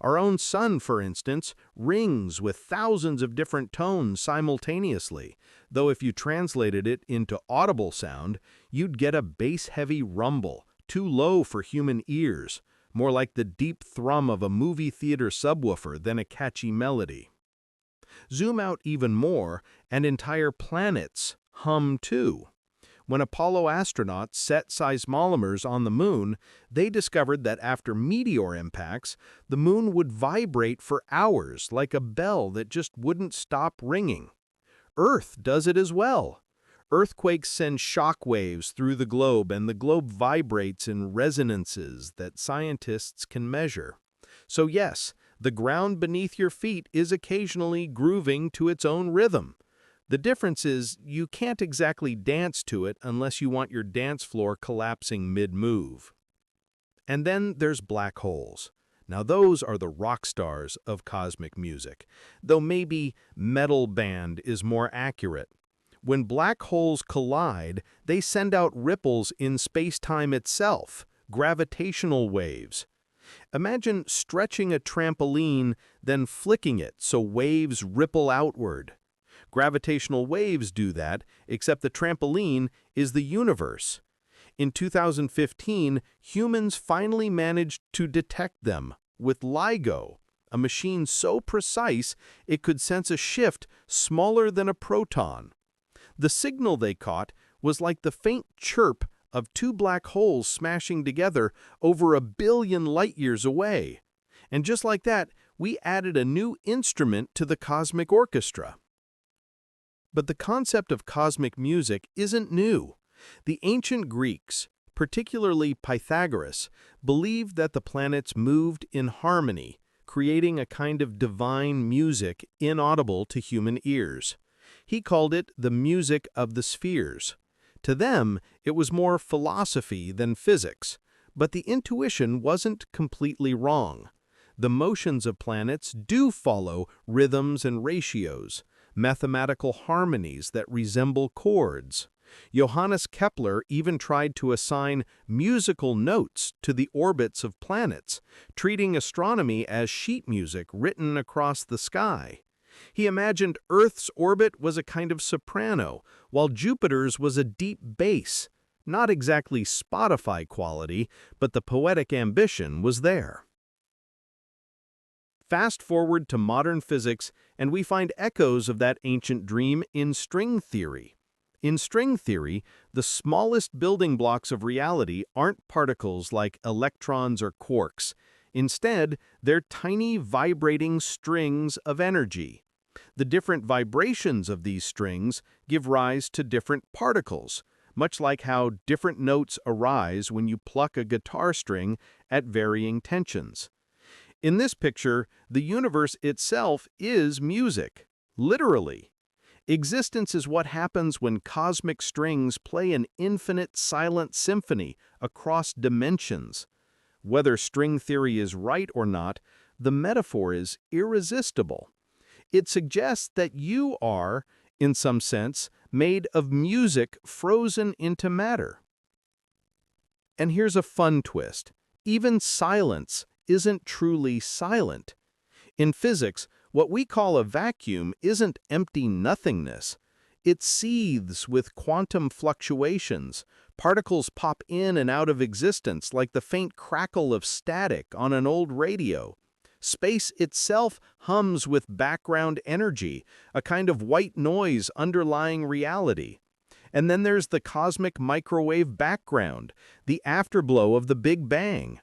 Our own sun, for instance, rings with thousands of different tones simultaneously, though if you translated it into audible sound, you'd get a bass-heavy rumble, too low for human ears, more like the deep thrum of a movie theater subwoofer than a catchy melody. Zoom out even more, and entire planets hum too. When Apollo astronauts set seismometers on the moon, they discovered that after meteor impacts, the moon would vibrate for hours like a bell that just wouldn't stop ringing. Earth does it as well. Earthquakes send shock waves through the globe, and the globe vibrates in resonances that scientists can measure. So yes, the ground beneath your feet is occasionally grooving to its own rhythm. The difference is you can't exactly dance to it unless you want your dance floor collapsing mid-move. And then there's black holes. Now those are the rock stars of cosmic music, though maybe metal band is more accurate. When black holes collide, they send out ripples in space-time itself, gravitational waves. Imagine stretching a trampoline, then flicking it so waves ripple outward. Gravitational waves do that, except the trampoline is the universe. In 2015, humans finally managed to detect them with LIGO, a machine so precise it could sense a shift smaller than a proton. The signal they caught was like the faint chirp of two black holes smashing together over 1 billion light-years away. And just like that, we added a new instrument to the cosmic orchestra. But the concept of cosmic music isn't new. The ancient Greeks, particularly Pythagoras, believed that the planets moved in harmony, creating a kind of divine music inaudible to human ears. He called it the music of the spheres. To them, it was more philosophy than physics, but the intuition wasn't completely wrong. The motions of planets do follow rhythms and ratios, mathematical harmonies that resemble chords. Johannes Kepler even tried to assign musical notes to the orbits of planets, treating astronomy as sheet music written across the sky. He imagined Earth's orbit was a kind of soprano, while Jupiter's was a deep bass. Not exactly Spotify quality, but the poetic ambition was there. Fast forward to modern physics, and we find echoes of that ancient dream in string theory. In string theory, the smallest building blocks of reality aren't particles like electrons or quarks. Instead, they're tiny vibrating strings of energy. The different vibrations of these strings give rise to different particles, much like how different notes arise when you pluck a guitar string at varying tensions. In this picture, the universe itself is music, literally. Existence is what happens when cosmic strings play an infinite silent symphony across dimensions. Whether string theory is right or not, the metaphor is irresistible. It suggests that you are, in some sense, made of music frozen into matter. And here's a fun twist. Even silence isn't truly silent. In physics, what we call a vacuum isn't empty nothingness. It seethes with quantum fluctuations. Particles pop in and out of existence like the faint crackle of static on an old radio. Space itself hums with background energy, a kind of white noise underlying reality. And then there's the cosmic microwave background, the afterglow of the Big Bang.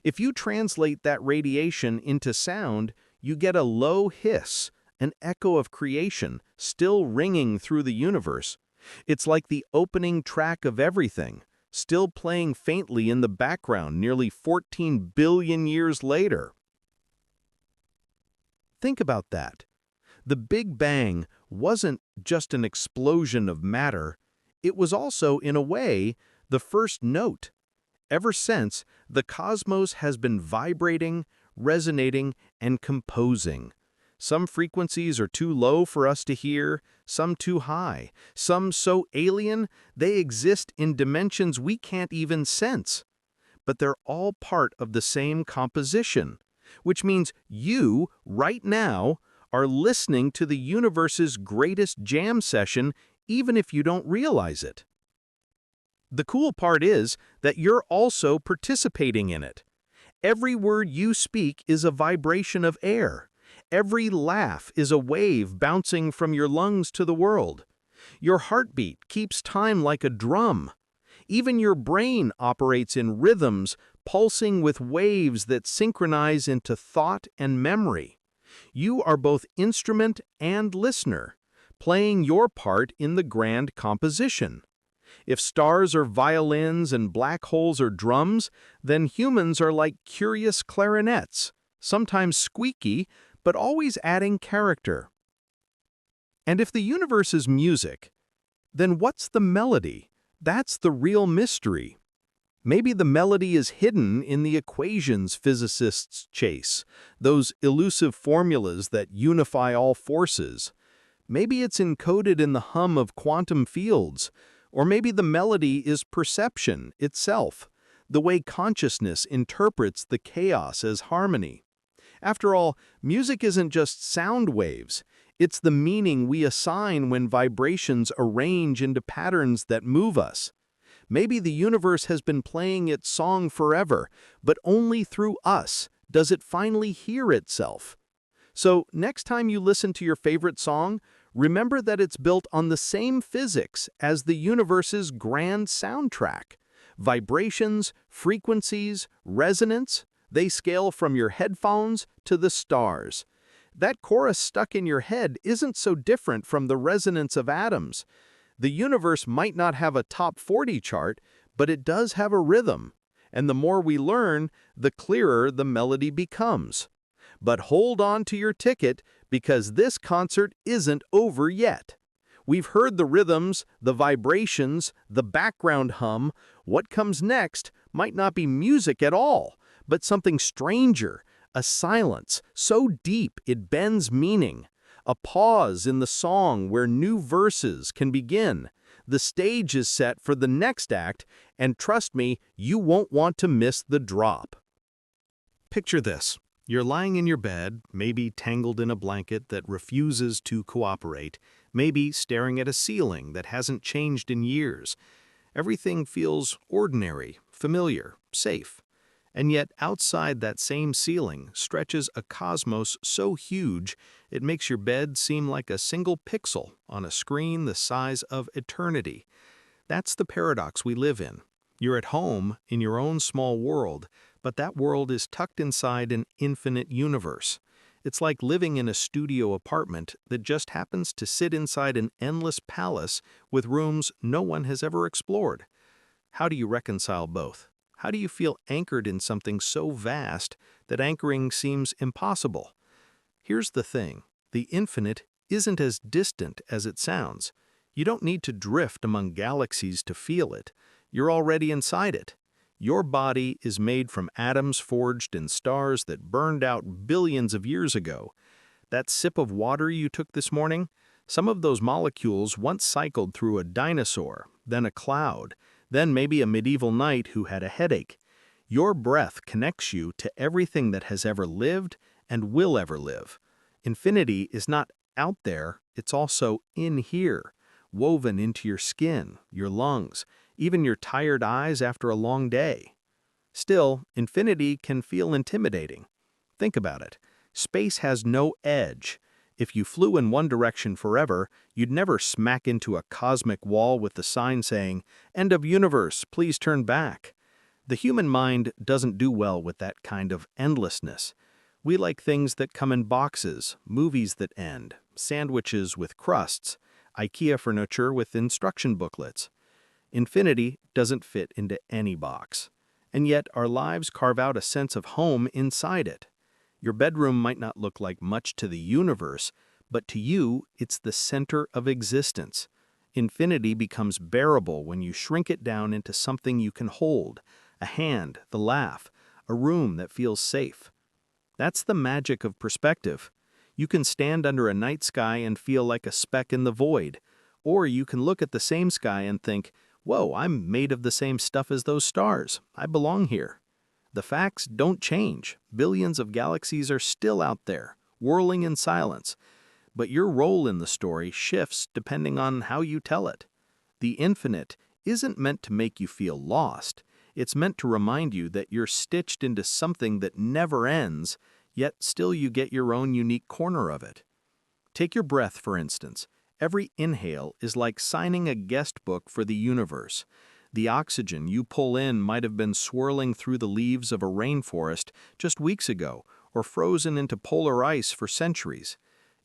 If you translate that radiation into sound, you get a low hiss, an echo of creation, still ringing through the universe. It's like the opening track of everything, still playing faintly in the background nearly 14 billion years later. Think about that. The Big Bang wasn't just an explosion of matter, it was also, in a way, the first note. Ever since, the cosmos has been vibrating, resonating, and composing. Some frequencies are too low for us to hear, some too high, some so alien they exist in dimensions we can't even sense. But they're all part of the same composition, which means you, right now, are listening to the universe's greatest jam session even if you don't realize it. The cool part is that you're also participating in it. Every word you speak is a vibration of air. Every laugh is a wave bouncing from your lungs to the world. Your heartbeat keeps time like a drum. Even your brain operates in rhythms, pulsing with waves that synchronize into thought and memory. You are both instrument and listener, playing your part in the grand composition. If stars are violins and black holes are drums, then humans are like curious clarinets, sometimes squeaky, but always adding character. And if the universe is music, then what's the melody? That's the real mystery. Maybe the melody is hidden in the equations physicists chase, those elusive formulas that unify all forces. Maybe it's encoded in the hum of quantum fields, or maybe the melody is perception itself, the way consciousness interprets the chaos as harmony. After all, music isn't just sound waves, it's the meaning we assign when vibrations arrange into patterns that move us. Maybe the universe has been playing its song forever, but only through us does it finally hear itself. So, next time you listen to your favorite song, remember that it's built on the same physics as the universe's grand soundtrack. Vibrations, frequencies, resonance, they scale from your headphones to the stars. That chorus stuck in your head isn't so different from the resonance of atoms. The universe might not have a top 40 chart, but it does have a rhythm. And the more we learn, the clearer the melody becomes. But hold on to your ticket, because this concert isn't over yet. We've heard the rhythms, the vibrations, the background hum. What comes next might not be music at all, but something stranger, a silence so deep it bends meaning, a pause in the song where new verses can begin. The stage is set for the next act, and trust me, you won't want to miss the drop. Picture this. You're lying in your bed, maybe tangled in a blanket that refuses to cooperate, maybe staring at a ceiling that hasn't changed in years. Everything feels ordinary, familiar, safe. And yet, outside that same ceiling stretches a cosmos so huge it makes your bed seem like a single pixel on a screen the size of eternity. That's the paradox we live in. You're at home in your own small world, but that world is tucked inside an infinite universe. It's like living in a studio apartment that just happens to sit inside an endless palace with rooms no one has ever explored. How do you reconcile both? How do you feel anchored in something so vast that anchoring seems impossible? Here's the thing. The infinite isn't as distant as it sounds. You don't need to drift among galaxies to feel it. You're already inside it. Your body is made from atoms forged in stars that burned out billions of years ago. That sip of water you took this morning, some of those molecules once cycled through a dinosaur, then a cloud, then maybe a medieval knight who had a headache. Your breath connects you to everything that has ever lived and will ever live. Infinity is not out there, it's also in here, woven into your skin, your lungs, even your tired eyes after a long day. Still, infinity can feel intimidating. Think about it. Space has no edge. If you flew in one direction forever, you'd never smack into a cosmic wall with the sign saying, "End of universe, please turn back." The human mind doesn't do well with that kind of endlessness. We like things that come in boxes, movies that end, sandwiches with crusts, IKEA furniture with instruction booklets. Infinity doesn't fit into any box. And yet our lives carve out a sense of home inside it. Your bedroom might not look like much to the universe, but to you, it's the center of existence. Infinity becomes bearable when you shrink it down into something you can hold, a hand, the laugh, a room that feels safe. That's the magic of perspective. You can stand under a night sky and feel like a speck in the void, or you can look at the same sky and think, "Whoa, I'm made of the same stuff as those stars. I belong here." The facts don't change. Billions of galaxies are still out there, whirling in silence. But your role in the story shifts depending on how you tell it. The infinite isn't meant to make you feel lost. It's meant to remind you that you're stitched into something that never ends, yet still you get your own unique corner of it. Take your breath, for instance. Every inhale is like signing a guest book for the universe. The oxygen you pull in might have been swirling through the leaves of a rainforest just weeks ago, or frozen into polar ice for centuries.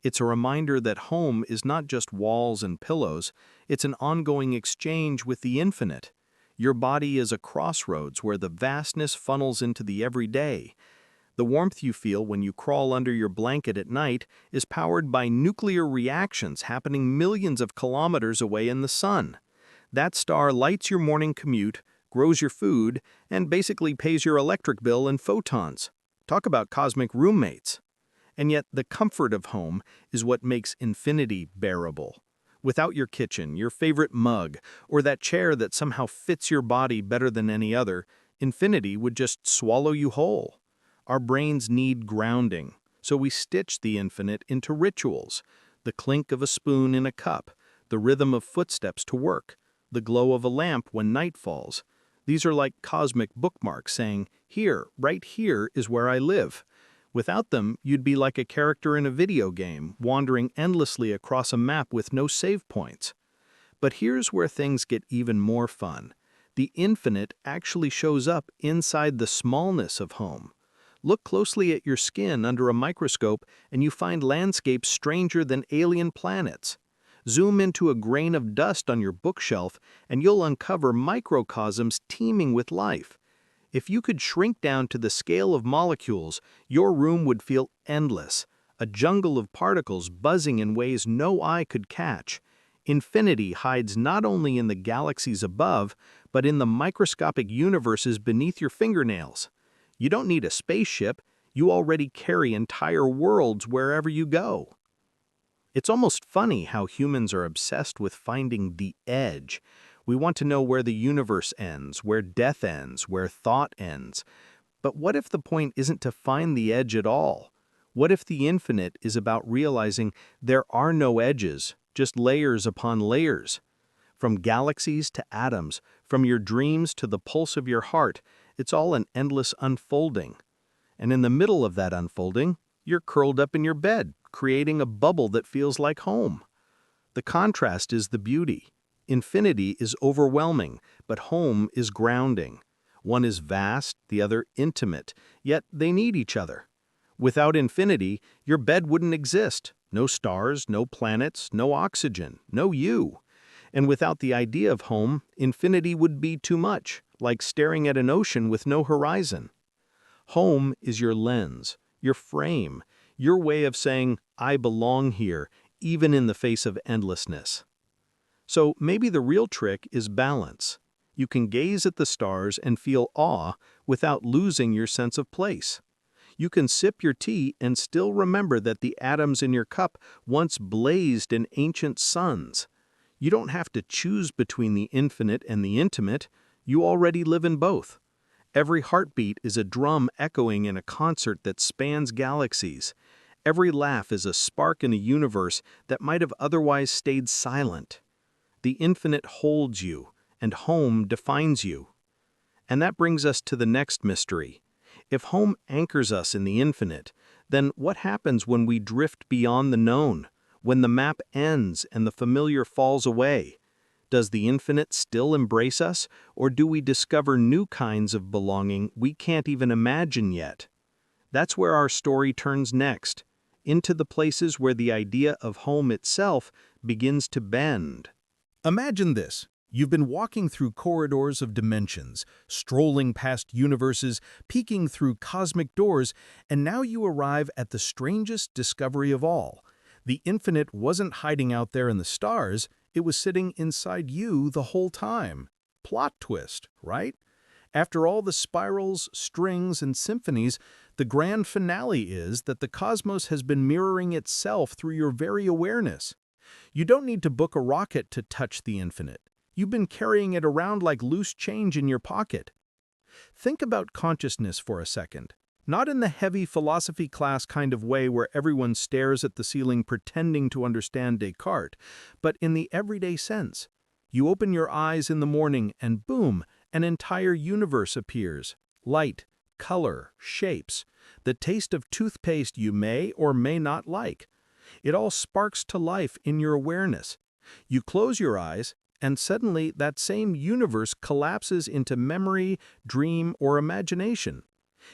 It's a reminder that home is not just walls and pillows, it's an ongoing exchange with the infinite. Your body is a crossroads where the vastness funnels into the everyday. The warmth you feel when you crawl under your blanket at night is powered by nuclear reactions happening millions of kilometers away in the sun. That star lights your morning commute, grows your food, and basically pays your electric bill in photons. Talk about cosmic roommates. And yet the comfort of home is what makes infinity bearable. Without your kitchen, your favorite mug, or that chair that somehow fits your body better than any other, infinity would just swallow you whole. Our brains need grounding, so we stitch the infinite into rituals. The clink of a spoon in a cup, the rhythm of footsteps to work, the glow of a lamp when night falls. These are like cosmic bookmarks saying, "Here, right here is where I live." Without them, you'd be like a character in a video game, wandering endlessly across a map with no save points. But here's where things get even more fun. The infinite actually shows up inside the smallness of home. Look closely at your skin under a microscope and you find landscapes stranger than alien planets. Zoom into a grain of dust on your bookshelf and you'll uncover microcosms teeming with life. If you could shrink down to the scale of molecules, your room would feel endless, a jungle of particles buzzing in ways no eye could catch. Infinity hides not only in the galaxies above, but in the microscopic universes beneath your fingernails. You don't need a spaceship, you already carry entire worlds wherever you go. It's almost funny how humans are obsessed with finding the edge. We want to know where the universe ends, where death ends, where thought ends. But what if the point isn't to find the edge at all? What if the infinite is about realizing there are no edges, just layers upon layers? From galaxies to atoms, from your dreams to the pulse of your heart, it's all an endless unfolding. And in the middle of that unfolding, you're curled up in your bed, creating a bubble that feels like home. The contrast is the beauty. Infinity is overwhelming, but home is grounding. One is vast, the other intimate, yet they need each other. Without infinity, your bed wouldn't exist. No stars, no planets, no oxygen, no you. And without the idea of home, infinity would be too much, like staring at an ocean with no horizon. Home is your lens, your frame, your way of saying, I belong here, even in the face of endlessness. So maybe the real trick is balance. You can gaze at the stars and feel awe without losing your sense of place. You can sip your tea and still remember that the atoms in your cup once blazed in ancient suns. You don't have to choose between the infinite and the intimate. You already live in both. Every heartbeat is a drum echoing in a concert that spans galaxies. Every laugh is a spark in a universe that might have otherwise stayed silent. The infinite holds you, and home defines you. And that brings us to the next mystery. If home anchors us in the infinite, then what happens when we drift beyond the known, when the map ends and the familiar falls away? Does the infinite still embrace us, or do we discover new kinds of belonging we can't even imagine yet? That's where our story turns next, into the places where the idea of home itself begins to bend. Imagine this. You've been walking through corridors of dimensions, strolling past universes, peeking through cosmic doors, and now you arrive at the strangest discovery of all. The infinite wasn't hiding out there in the stars, it was sitting inside you the whole time. Plot twist, right? After all the spirals, strings, and symphonies, the grand finale is that the cosmos has been mirroring itself through your very awareness. You don't need to book a rocket to touch the infinite. You've been carrying it around like loose change in your pocket. Think about consciousness for a second. Not in the heavy philosophy class kind of way where everyone stares at the ceiling pretending to understand Descartes, but in the everyday sense. You open your eyes in the morning and boom, an entire universe appears. Light, color, shapes, the taste of toothpaste you may or may not like. It all sparks to life in your awareness. You close your eyes, and suddenly that same universe collapses into memory, dream, or imagination.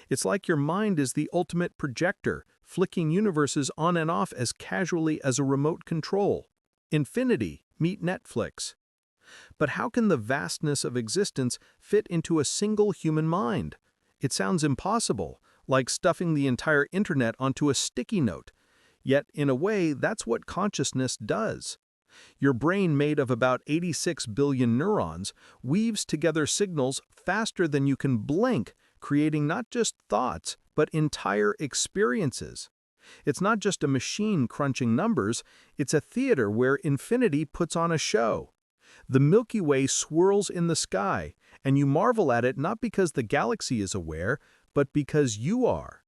It's like your mind is the ultimate projector, flicking universes on and off as casually as a remote control. Infinity, meet Netflix. But how can the vastness of existence fit into a single human mind? It sounds impossible, like stuffing the entire internet onto a sticky note. Yet, in a way, that's what consciousness does. Your brain, made of about 86 billion neurons, weaves together signals faster than you can blink, creating not just thoughts, but entire experiences. It's not just a machine crunching numbers, it's a theater where infinity puts on a show. The Milky Way swirls in the sky, and you marvel at it not because the galaxy is aware, but because you are.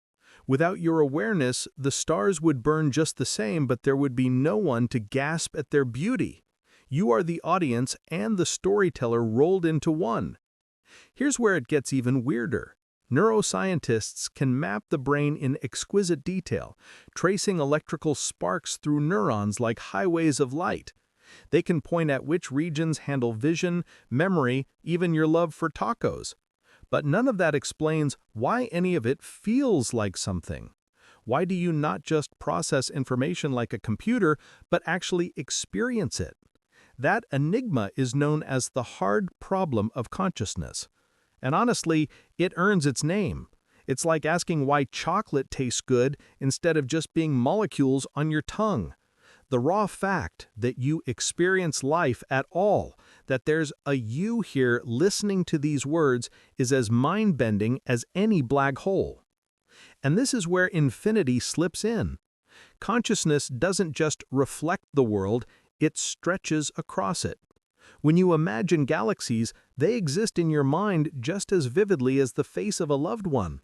Without your awareness, the stars would burn just the same, but there would be no one to gasp at their beauty. You are the audience and the storyteller rolled into one. Here's where it gets even weirder. Neuroscientists can map the brain in exquisite detail, tracing electrical sparks through neurons like highways of light. They can point at which regions handle vision, memory, even your love for tacos. But none of that explains why any of it feels like something. Why do you not just process information like a computer, but actually experience it? That enigma is known as the hard problem of consciousness. And honestly, it earns its name. It's like asking why chocolate tastes good instead of just being molecules on your tongue. The raw fact that you experience life at all, that there's a you here listening to these words, is as mind-bending as any black hole. And this is where infinity slips in. Consciousness doesn't just reflect the world, it stretches across it. When you imagine galaxies, they exist in your mind just as vividly as the face of a loved one.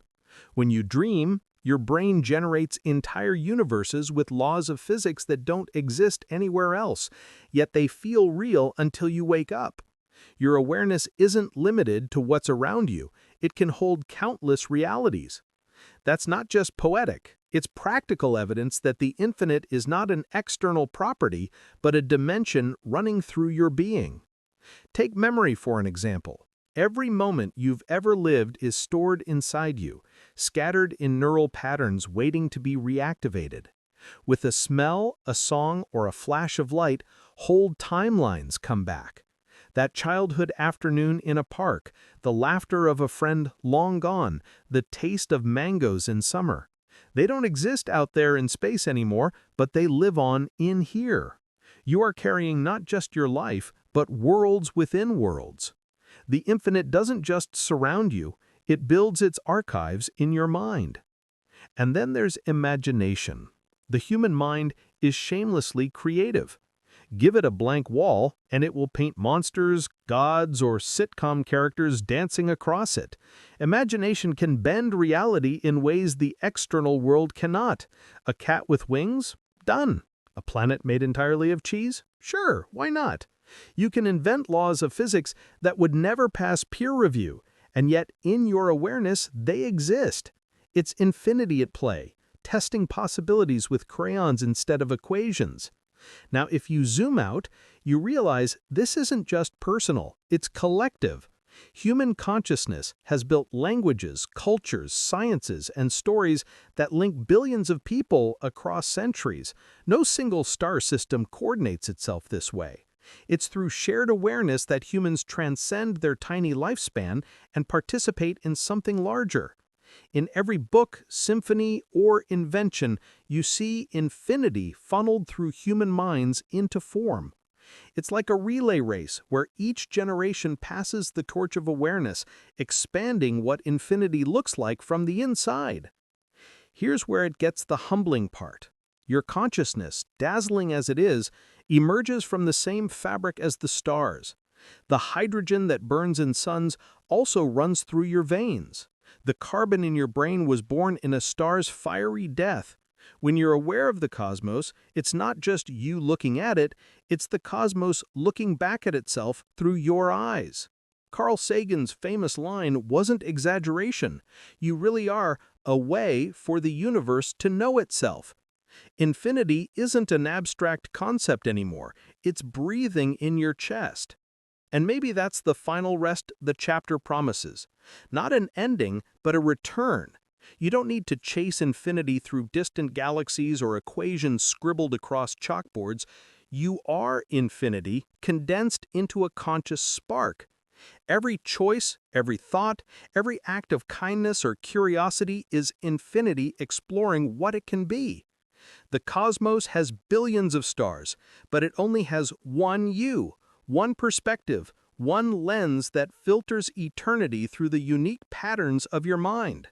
When you dream, your brain generates entire universes with laws of physics that don't exist anywhere else, yet they feel real until you wake up. Your awareness isn't limited to what's around you, it can hold countless realities. That's not just poetic, it's practical evidence that the infinite is not an external property, but a dimension running through your being. Take memory for an example. Every moment you've ever lived is stored inside you, scattered in neural patterns waiting to be reactivated. With a smell, a song, or a flash of light, whole timelines come back. That childhood afternoon in a park, the laughter of a friend long gone, the taste of mangoes in summer. They don't exist out there in space anymore, but they live on in here. You are carrying not just your life, but worlds within worlds. The infinite doesn't just surround you, it builds its archives in your mind. And then there's imagination. The human mind is shamelessly creative. Give it a blank wall, and it will paint monsters, gods, or sitcom characters dancing across it. Imagination can bend reality in ways the external world cannot. A cat with wings? Done. A planet made entirely of cheese? Sure, why not? You can invent laws of physics that would never pass peer review, and yet in your awareness they exist. It's infinity at play, testing possibilities with crayons instead of equations. Now, if you zoom out, you realize this isn't just personal, it's collective. Human consciousness has built languages, cultures, sciences, and stories that link billions of people across centuries. No single star system coordinates itself this way. It's through shared awareness that humans transcend their tiny lifespan and participate in something larger. In every book, symphony, or invention, you see infinity funneled through human minds into form. It's like a relay race where each generation passes the torch of awareness, expanding what infinity looks like from the inside. Here's where it gets the humbling part. Your consciousness, dazzling as it is, emerges from the same fabric as the stars. The hydrogen that burns in suns also runs through your veins. The carbon in your brain was born in a star's fiery death. When you're aware of the cosmos, it's not just you looking at it, it's the cosmos looking back at itself through your eyes. Carl Sagan's famous line wasn't exaggeration. You really are a way for the universe to know itself. Infinity isn't an abstract concept anymore. It's breathing in your chest. And maybe that's the final rest the chapter promises. Not an ending, but a return. You don't need to chase infinity through distant galaxies or equations scribbled across chalkboards. You are infinity, condensed into a conscious spark. Every choice, every thought, every act of kindness or curiosity is infinity exploring what it can be. The cosmos has billions of stars, but it only has one you, one perspective, one lens that filters eternity through the unique patterns of your mind.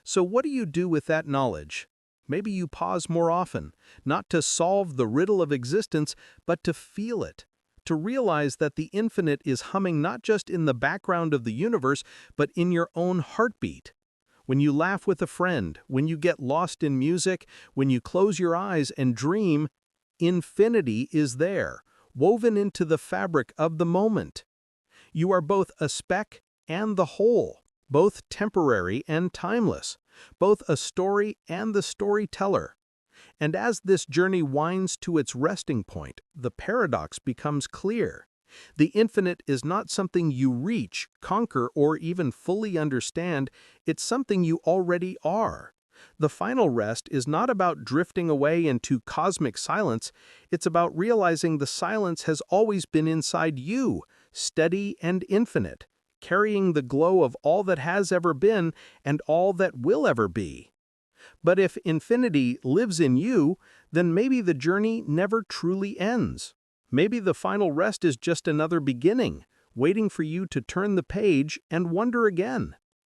So what do you do with that knowledge? Maybe you pause more often, not to solve the riddle of existence, but to feel it, to realize that the infinite is humming not just in the background of the universe, but in your own heartbeat. When you laugh with a friend, when you get lost in music, when you close your eyes and dream, infinity is there, woven into the fabric of the moment. You are both a speck and the whole, both temporary and timeless, both a story and the storyteller. And as this journey winds to its resting point, the paradox becomes clear. The infinite is not something you reach, conquer, or even fully understand. It's something you already are. The final rest is not about drifting away into cosmic silence. It's about realizing the silence has always been inside you, steady and infinite, carrying the glow of all that has ever been and all that will ever be. But if infinity lives in you, then maybe the journey never truly ends. Maybe the final rest is just another beginning, waiting for you to turn the page and wonder again.